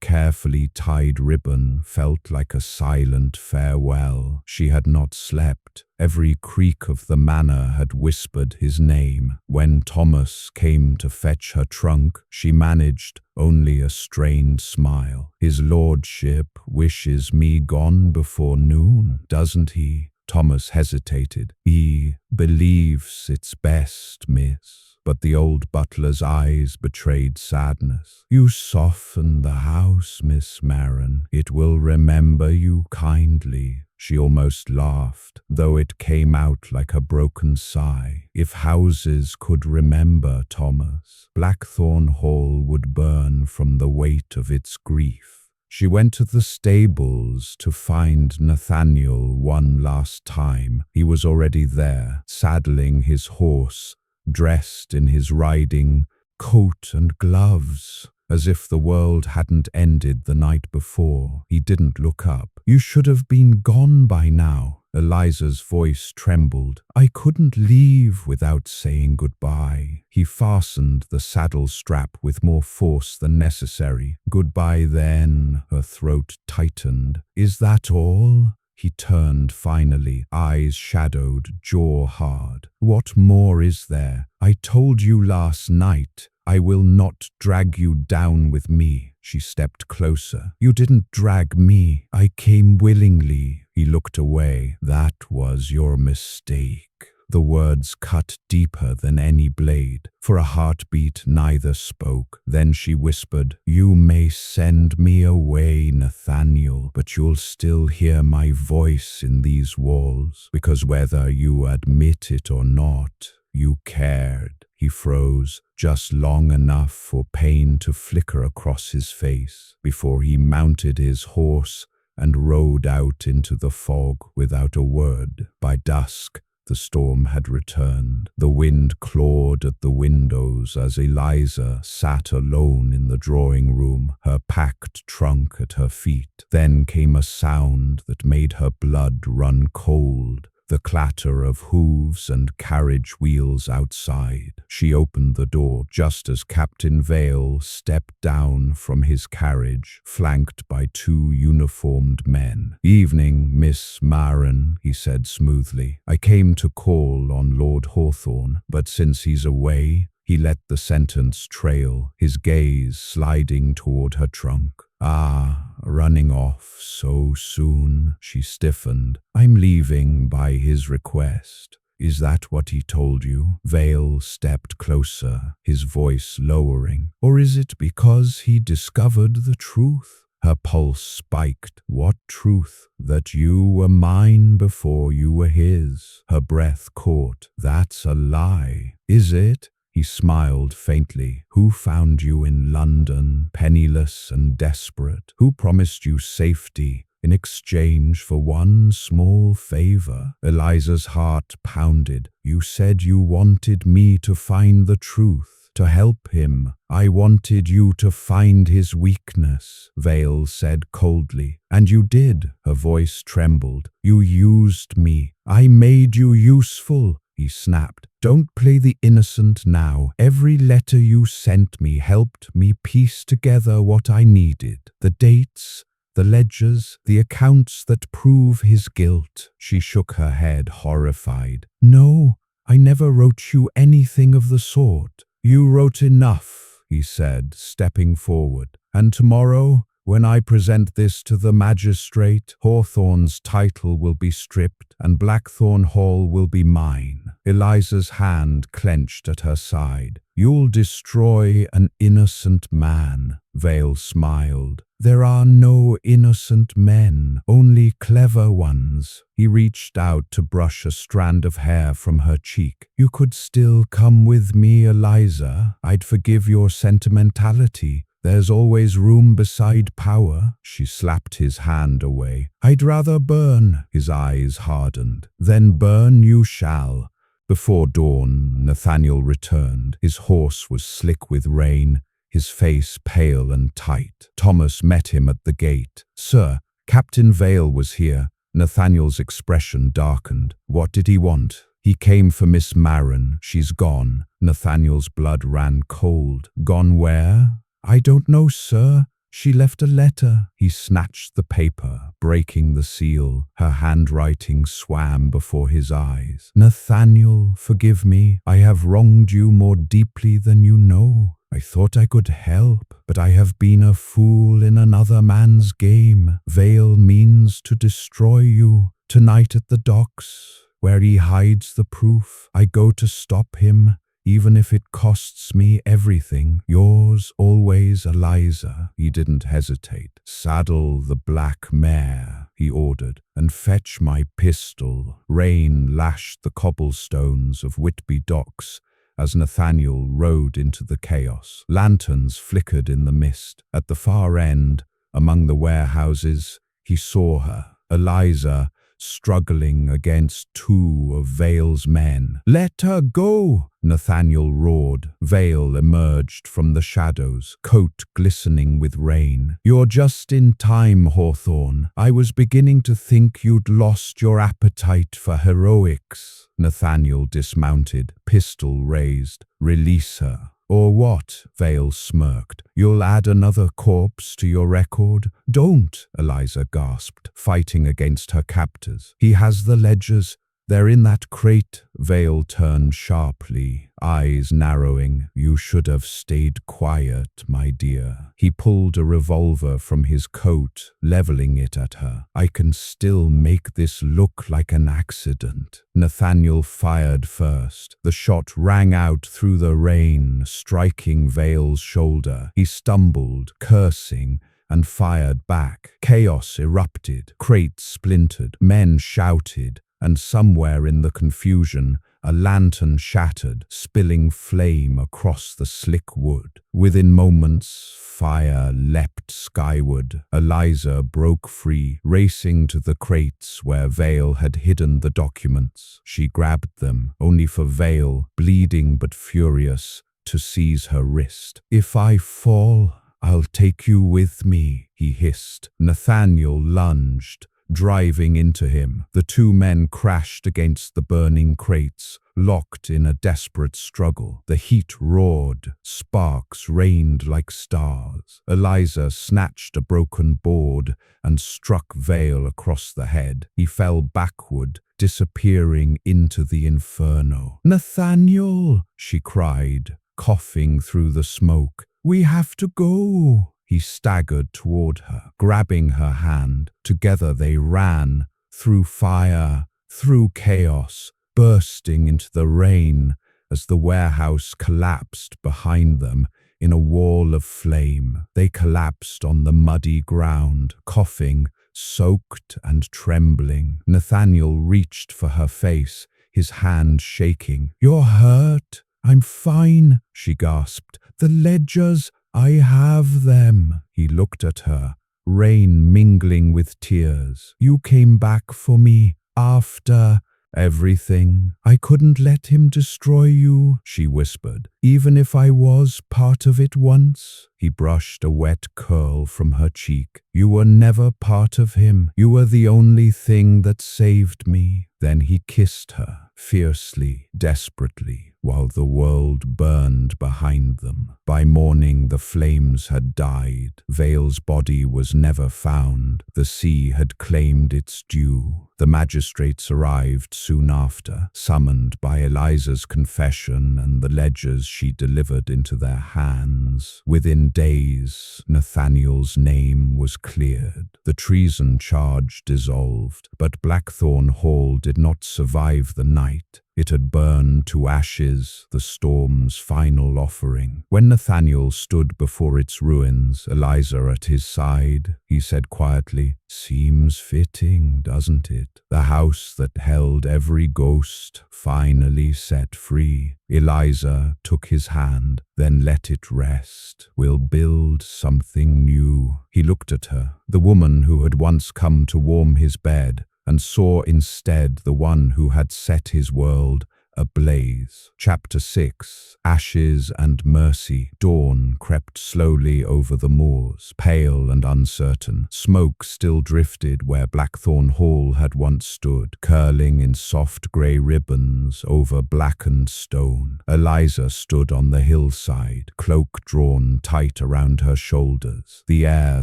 carefully tied ribbon felt like a silent farewell. She had not slept. Every creak of the manor had whispered his name. When Thomas came to fetch her trunk, she managed only a strained smile. His lordship wishes me gone before noon, doesn't he? Thomas hesitated. He believes it's best, miss. But the old butler's eyes betrayed sadness. You soften the house, Miss Maron. It will remember you kindly. She almost laughed, though it came out like a broken sigh. If houses could remember Thomas, Blackthorn Hall would burn from the weight of its grief. She went to the stables to find Nathaniel one last time. He was already there, saddling his horse, dressed in his riding coat and gloves, as if the world hadn't ended the night before. He didn't look up. You should have been gone by now. Eliza's voice trembled. I couldn't leave without saying goodbye. He fastened the saddle strap with more force than necessary. Goodbye then, her throat tightened. Is that all? He turned finally, eyes shadowed, jaw hard. What more is there? I told you last night. I will not drag you down with me. She stepped closer. You didn't drag me. I came willingly. He looked away. That was your mistake. The words cut deeper than any blade. For a heartbeat, neither spoke. Then she whispered, You may send me away, Nathaniel, but you'll still hear my voice in these walls, because whether you admit it or not, you cared. He froze, just long enough for pain to flicker across his face, before he mounted his horse and rode out into the fog without a word. By dusk, the storm had returned. The wind clawed at the windows as Eliza sat alone in the drawing room, her packed trunk at her feet. Then came a sound that made her blood run cold. The clatter of hooves and carriage wheels outside. She opened the door just as Captain Vale stepped down from his carriage, flanked by two uniformed men. Evening, Miss Maron, he said smoothly. I came to call on Lord Hawthorne, but since he's away, he let the sentence trail, his gaze sliding toward her trunk. Ah, running off so soon, she stiffened. I'm leaving by his request. Is that what he told you? Vale stepped closer, his voice lowering. Or is it because he discovered the truth? Her pulse spiked. What truth? That you were mine before you were his. Her breath caught. That's a lie. Is it? He smiled faintly. Who found you in London, penniless and desperate? Who promised you safety in exchange for one small favor? Eliza's heart pounded. You said you wanted me to find the truth, to help him. I wanted you to find his weakness, Vale said coldly. And you did. Her voice trembled. You used me. I made you useful. He snapped. Don't play the innocent now. Every letter you sent me helped me piece together what I needed. The dates, the ledgers, the accounts that prove his guilt. She shook her head, horrified. No, I never wrote you anything of the sort. You wrote enough, he said, stepping forward. And tomorrow, when I present this to the magistrate, Hawthorne's title will be stripped and Blackthorn Hall will be mine. Eliza's hand clenched at her side. You'll destroy an innocent man, Vale smiled. There are no innocent men, only clever ones. He reached out to brush a strand of hair from her cheek. You could still come with me, Eliza. I'd forgive your sentimentality. There's always room beside power. She slapped his hand away. I'd rather burn. His eyes hardened. Then burn you shall. Before dawn, Nathaniel returned. His horse was slick with rain, his face pale and tight. Thomas met him at the gate. "Sir, Captain Vale was here." Nathaniel's expression darkened. "What did he want?" "He came for Miss Maron. She's gone." Nathaniel's blood ran cold. "Gone where?" "I don't know, sir. She left a letter." He snatched the paper, breaking the seal. Her handwriting swam before his eyes. "Nathaniel, forgive me. I have wronged you more deeply than you know. I thought I could help, but I have been a fool in another man's game. Vale means to destroy you. Tonight at the docks, where he hides the proof, I go to stop him, even if it costs me everything. Yours always, Eliza." He didn't hesitate. "Saddle the black mare," he ordered, "and fetch my pistol." Rain lashed the cobblestones of Whitby docks as Nathaniel rode into the chaos. Lanterns flickered in the mist. At the far end, among the warehouses, he saw her, Eliza, struggling against two of Vale's men. "Let her go!" Nathaniel roared. Vale emerged from the shadows, coat glistening with rain. "You're just in time, Hawthorne. I was beginning to think you'd lost your appetite for heroics." Nathaniel dismounted, pistol raised. "Release her." "Or what?" Vale smirked. "You'll add another corpse to your record?" "Don't," Eliza gasped, fighting against her captors. "He has the ledgers. They're in that crate." Vale turned sharply, eyes narrowing. "You should have stayed quiet, my dear." He pulled a revolver from his coat, leveling it at her. "I can still make this look like an accident." Nathaniel fired first. The shot rang out through the rain, striking Vale's shoulder. He stumbled, cursing, and fired back. Chaos erupted. Crates splintered. Men shouted. And somewhere in the confusion, a lantern shattered, spilling flame across the slick wood. Within moments, fire leapt skyward. Eliza broke free, racing to the crates where Vale had hidden the documents. She grabbed them, only for Vale, bleeding but furious, to seize her wrist. "If I fall, I'll take you with me," he hissed. Nathaniel lunged, driving into him. The two men crashed against the burning crates, locked in a desperate struggle. The heat roared, sparks rained like stars. Eliza snatched a broken board and struck Vale across the head. He fell backward, disappearing into the inferno. "Nathaniel!" she cried, coughing through the smoke. "We have to go." He staggered toward her, grabbing her hand. Together they ran, through fire, through chaos, bursting into the rain as the warehouse collapsed behind them in a wall of flame. They collapsed on the muddy ground, coughing, soaked and trembling. Nathaniel reached for her face, his hand shaking. "You're hurt?" "I'm fine," she gasped. "The ledgers, I have them." He looked at her, rain mingling with tears. "You came back for me after everything. I couldn't let him destroy you," she whispered, "even if I was part of it once." He brushed a wet curl from her cheek. "You were never part of him. You were the only thing that saved me." Then he kissed her, fiercely, desperately, while the world burned behind them. By morning the flames had died. Vale's body was never found. The sea had claimed its due. The magistrates arrived soon after, summoned by Eliza's confession and the ledgers she delivered into their hands. Within days, Nathaniel's name was cleared. The treason charge dissolved, but Blackthorn Hall did not survive the night. It had burned to ashes, the storm's final offering. When Nathaniel stood before its ruins, Eliza at his side, he said quietly, "Seems fitting, doesn't it? The house that held every ghost finally set free." Eliza took his hand, then let it rest. "We'll build something new." He looked at her, the woman who had once come to warm his bed, and saw instead the one who had set his world ablaze. Chapter 6. Ashes and Mercy. Dawn crept slowly over the moors, pale and uncertain. Smoke still drifted where Blackthorn Hall had once stood, curling in soft grey ribbons over blackened stone. Eliza stood on the hillside, cloak drawn tight around her shoulders. The air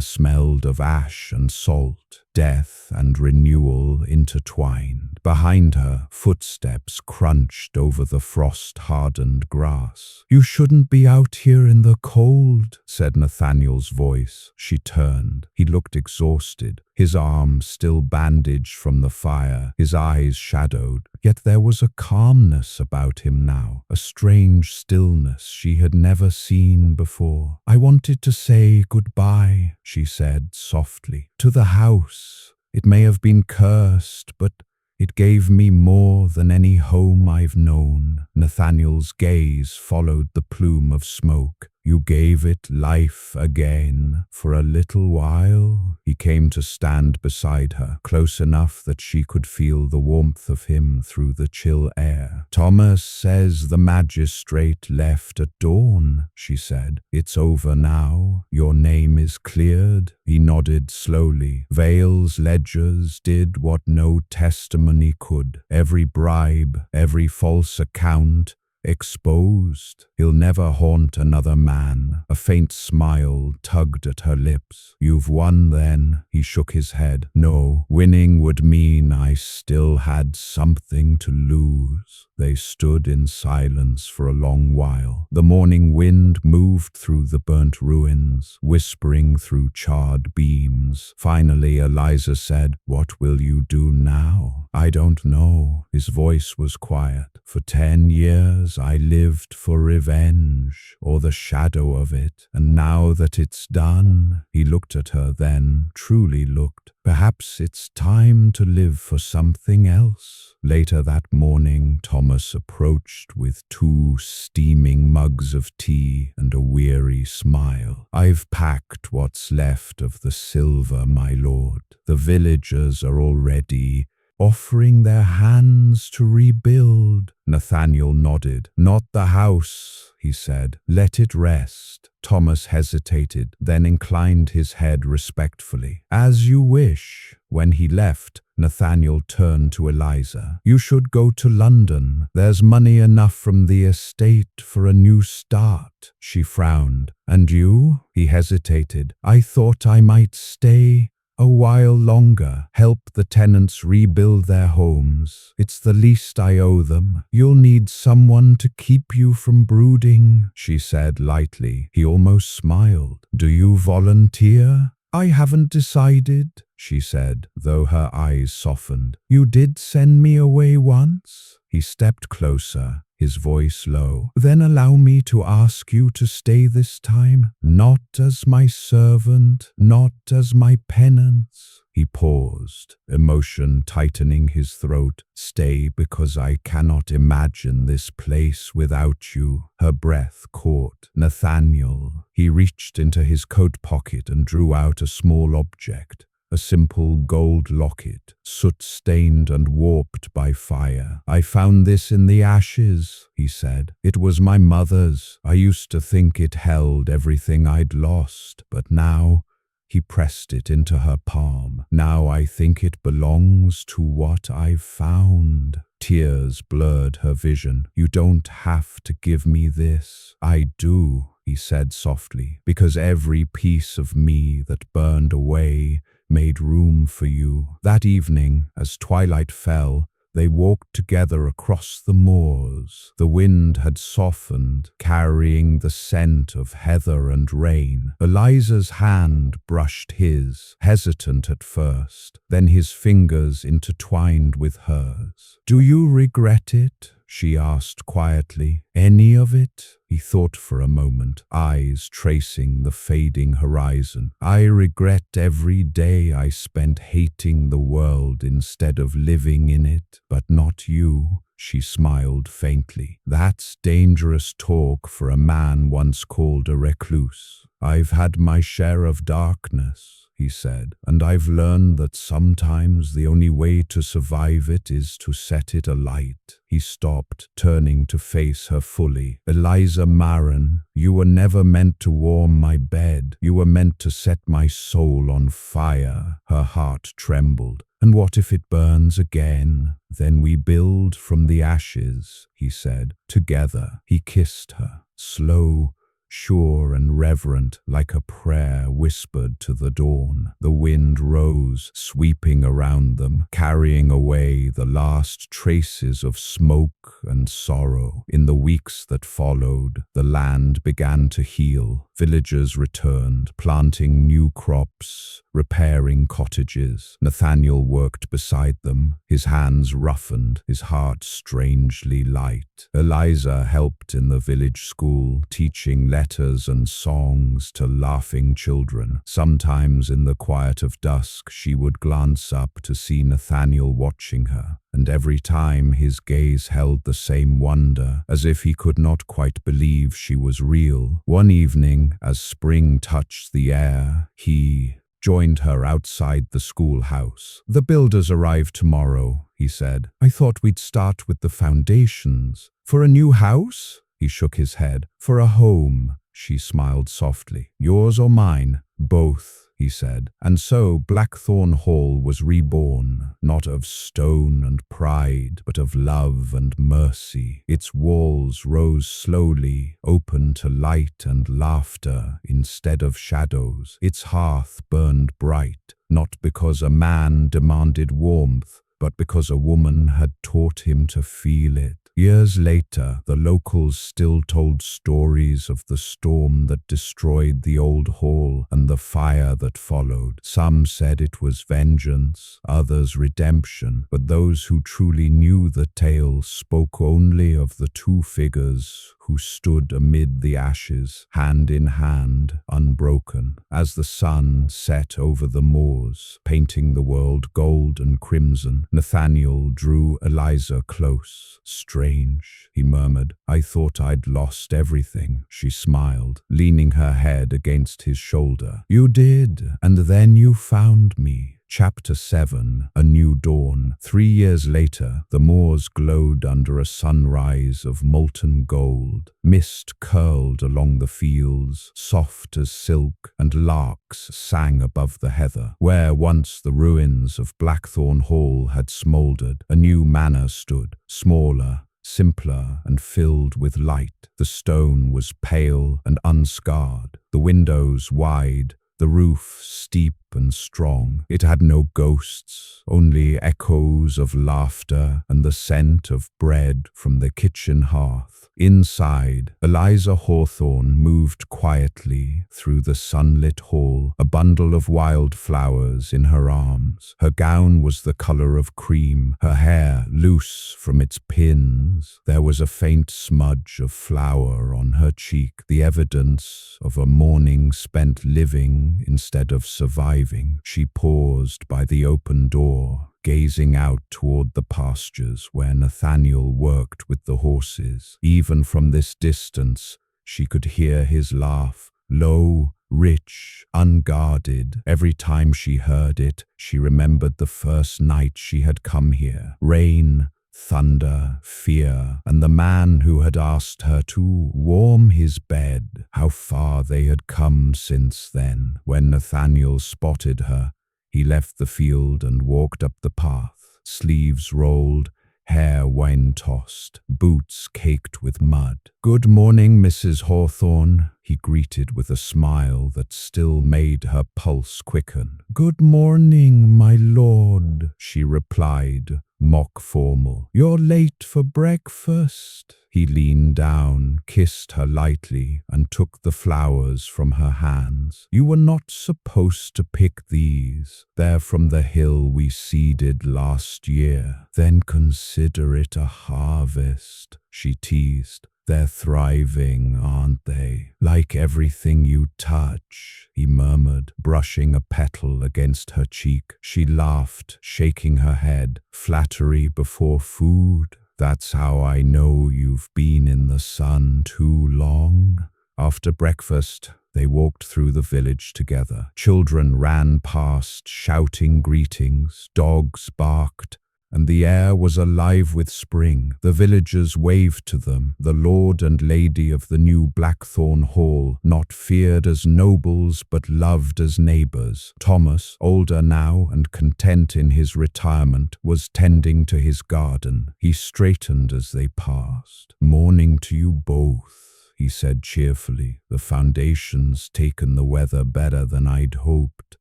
smelled of ash and salt, death and renewal intertwined. Behind her, footsteps crunched over the frost-hardened grass. "You shouldn't be out here in the cold," said Nathaniel's voice. She turned. He looked exhausted, his arm still bandaged from the fire, his eyes shadowed. Yet there was a calmness about him now, a strange stillness she had never seen before. "I wanted to say goodbye," she said softly, "to the house. It may have been cursed, but it gave me more than any home I've known." Nathaniel's gaze followed the plume of smoke. "You gave it life again for a little while." He came to stand beside her, close enough that she could feel the warmth of him through the chill air. "Thomas says the magistrate left at dawn," she said. "It's over now. Your name is cleared." He nodded slowly. Vale's ledgers did what no testimony could. Every bribe, every false account, exposed. "He'll never haunt another man." A faint smile tugged at her lips. "You've won then." He shook his head. "No, winning would mean I still had something to lose." They stood in silence for a long while. The morning wind moved through the burnt ruins, whispering through charred beams. Finally, Eliza said, "What will you do now?" "I don't know." His voice was quiet. "For 10 years I lived for revenge, or the shadow of it, and now that it's done." He looked at her then, truly looked. "Perhaps it's time to live for something else." Later that morning, Thomas approached with 2 steaming mugs of tea and a weary smile. "I've packed what's left of the silver, my lord. The villagers are already offering their hands to rebuild." Nathaniel nodded. "Not the house," he said. "Let it rest." Thomas hesitated, then inclined his head respectfully. "As you wish." When he left, Nathaniel turned to Eliza. "You should go to London. There's money enough from the estate for a new start." She frowned. "And you?" He hesitated. "I thought I might stay a while longer, help the tenants rebuild their homes. It's the least I owe them." "You'll need someone to keep you from brooding," she said lightly. He almost smiled. "Do you volunteer?" "I haven't decided," she said, though her eyes softened. "You did send me away once." He stepped closer, his voice low. "Then allow me to ask you to stay this time, not as my servant, not as my penance." He paused, emotion tightening his throat. "Stay because I cannot imagine this place without you." Her breath caught. "Nathaniel." He reached into his coat pocket and drew out a small object. A simple gold locket, soot-stained and warped by fire. "I found this in the ashes," he said. "It was my mother's. I used to think it held everything I'd lost, but now—" He pressed it into her palm. "Now I think it belongs to what I've found." Tears blurred her vision. "You don't have to give me this." "I do," he said softly, "because every piece of me that burned away made room for you." That evening, as twilight fell, they walked together across the moors. The wind had softened, carrying the scent of heather and rain. Eliza's hand brushed his, hesitant at first, then his fingers intertwined with hers. "Do you regret it?" she asked quietly. "Any of it?" He thought for a moment, eyes tracing the fading horizon. "I regret every day I spent hating the world instead of living in it, but not you." She smiled faintly. "That's dangerous talk for a man once called a recluse. I've had my share of darkness, he said, and I've learned that sometimes the only way to survive it is to set it alight. He stopped, turning to face her fully. Eliza Marin, you were never meant to warm my bed. You were meant to set my soul on fire. Her heart trembled. And what if it burns again? Then we build from the ashes, he said. Together, he kissed her, slow, sure and reverent, like a prayer whispered to the dawn. The wind rose, sweeping around them, carrying away the last traces of smoke and sorrow. In the weeks that followed, the land began to heal. Villagers returned, planting new crops, repairing cottages. Nathaniel worked beside them, his hands roughened, his heart strangely light. Eliza helped in the village school, teaching letters and songs to laughing children. Sometimes in the quiet of dusk, she would glance up to see Nathaniel watching her, and every time his gaze held the same wonder, as if he could not quite believe she was real. One evening, as spring touched the air, he joined her outside the schoolhouse. The builders arrive tomorrow, he said. I thought we'd start with the foundations. For a new house? He shook his head. For a home, she smiled softly. Yours or mine? Both, he said. And so Blackthorn Hall was reborn, not of stone and pride, but of love and mercy. Its walls rose slowly, open to light and laughter instead of shadows. Its hearth burned bright, not because a man demanded warmth, but because a woman had taught him to feel it. Years later, the locals still told stories of the storm that destroyed the old hall and the fire that followed. Some said it was vengeance, others redemption, but those who truly knew the tale spoke only of the two figures who stood amid the ashes, hand in hand, unbroken. As the sun set over the moors, painting the world gold and crimson, Nathaniel drew Eliza close. Strange, he murmured. I thought I'd lost everything. She smiled, leaning her head against his shoulder. You did, and then you found me. Chapter 7, A New Dawn. 3 years later, the moors glowed under a sunrise of molten gold. Mist curled along the fields, soft as silk, and larks sang above the heather. Where once the ruins of Blackthorn Hall had smouldered, a new manor stood, smaller, simpler, and filled with light. The stone was pale and unscarred, the windows wide, the roof steep and strong. It had no ghosts, only echoes of laughter and the scent of bread from the kitchen hearth. Inside, Eliza Hawthorne moved quietly through the sunlit hall, a bundle of wildflowers in her arms. Her gown was the color of cream, her hair loose from its pins. There was a faint smudge of flour on her cheek, the evidence of a morning spent living instead of surviving. She paused by the open door, gazing out toward the pastures where Nathaniel worked with the horses. Even from this distance, she could hear his laugh, low, rich, unguarded. Every time she heard it, she remembered the first night she had come here. Rain, thunder, fear, and the man who had asked her to warm his bed. How far they had come since then. When Nathaniel spotted her, he left the field and walked up the path, sleeves rolled, hair wind-tossed, boots caked with mud. "Good morning, Mrs. Hawthorne," he greeted with a smile that still made her pulse quicken. "Good morning, my lord," she replied, mock formal. "You're late for breakfast." He leaned down, kissed her lightly, and took the flowers from her hands. "You were not supposed to pick these. They're from the hill we seeded last year. Then consider it a harvest," she teased. "They're thriving, aren't they? Like everything you touch," he murmured, brushing a petal against her cheek. She laughed, shaking her head. "Flattery before food? That's how I know you've been in the sun too long." After breakfast, They walked through the village together. Children ran past, shouting greetings. Dogs barked, and the air was alive with spring. The villagers waved to them, the lord and lady of the new Blackthorn Hall, not feared as nobles but loved as neighbors. Thomas, older now and content in his retirement, was tending to his garden. He straightened as they passed. "Morning to you both," he said cheerfully. "The foundation's taken the weather better than I'd hoped."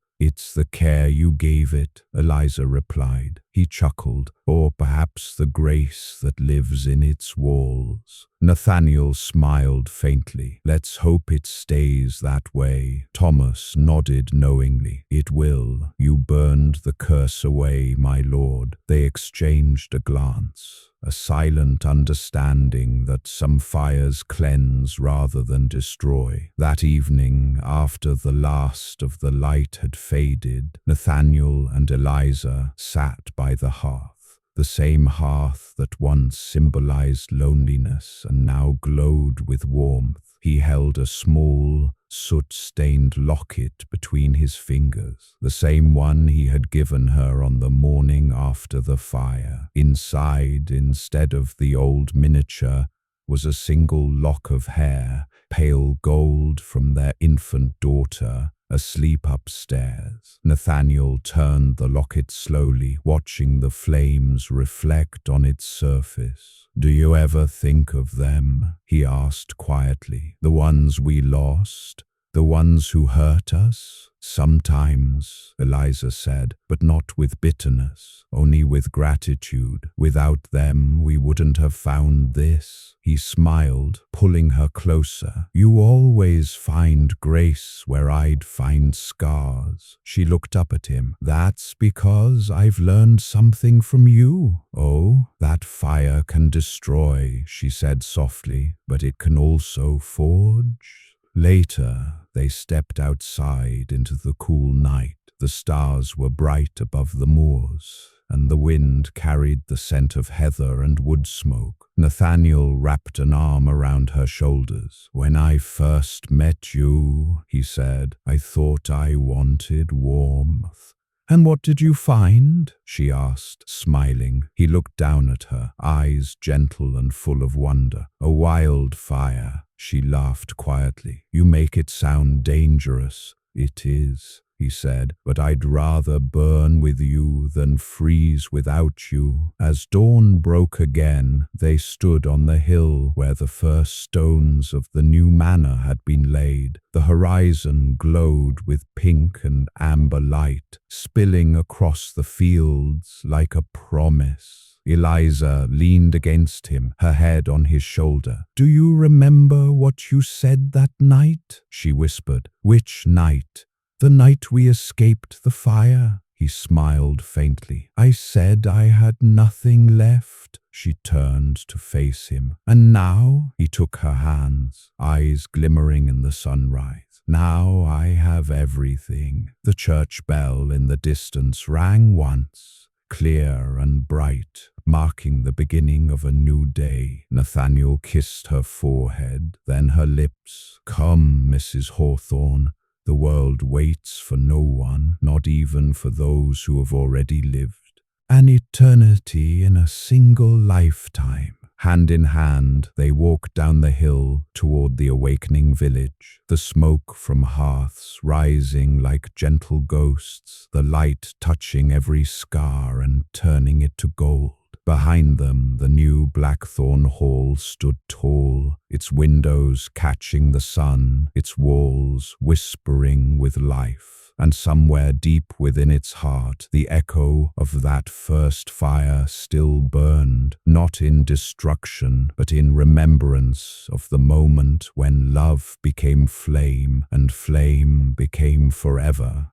"It's the care you gave it," Eliza replied. He chuckled. "Or perhaps the grace that lives in its walls." Nathaniel smiled faintly. "Let's hope it stays that way." Thomas nodded knowingly. "It will. You burned the curse away, my lord." They exchanged a glance, a silent understanding that some fires cleanse rather than destroy. That evening, after the last of the light had faded, Nathaniel and Eliza sat by the hearth. The same hearth that once symbolized loneliness and now glowed with warmth. He held a small, soot-stained locket between his fingers, the same one he had given her on the morning after the fire. Inside, instead of the old miniature, was a single lock of hair, pale gold from their infant daughter, asleep upstairs. Nathaniel turned the locket slowly, watching the flames reflect on its surface. "Do you ever think of them?" he asked quietly. "The ones we lost? The ones who hurt us?" "Sometimes," Eliza said, "but not with bitterness, only with gratitude. Without them, we wouldn't have found this." He smiled, pulling her closer. "You always find grace where I'd find scars." She looked up at him. "That's because I've learned something from you." "Oh, that fire can destroy," she said softly, "but it can also forge." Later, they stepped outside into the cool night. The stars were bright above the moors, and the wind carried the scent of heather and wood smoke. Nathaniel wrapped an arm around her shoulders. "When I first met you," he said, "I thought I wanted warmth." "And what did you find?" she asked, smiling. He looked down at her, eyes gentle and full of wonder. "A wildfire." She laughed quietly. "You make it sound dangerous." "It is," he said, "but I'd rather burn with you than freeze without you." As dawn broke again, they stood on the hill where the first stones of the new manor had been laid. The horizon glowed with pink and amber light, spilling across the fields like a promise. Eliza leaned against him, her head on his shoulder. "Do you remember what you said that night?" she whispered. "Which night?" "The night we escaped the fire." He smiled faintly. "I said I had nothing left." She turned to face him. "And now?" He took her hands, eyes glimmering in the sunrise. "Now I have everything." The church bell in the distance rang once, clear and bright, marking the beginning of a new day. Nathaniel kissed her forehead, then her lips. "Come, Mrs. Hawthorne. The world waits for no one, not even for those who have already lived. An eternity in a single lifetime." Hand in hand, they walked down the hill toward the awakening village, the smoke from hearths rising like gentle ghosts, the light touching every scar and turning it to gold. Behind them, the new Blackthorn Hall stood tall, its windows catching the sun, its walls whispering with life. And somewhere deep within its heart, the echo of that first fire still burned, not in destruction, but in remembrance of the moment when love became flame and flame became forever.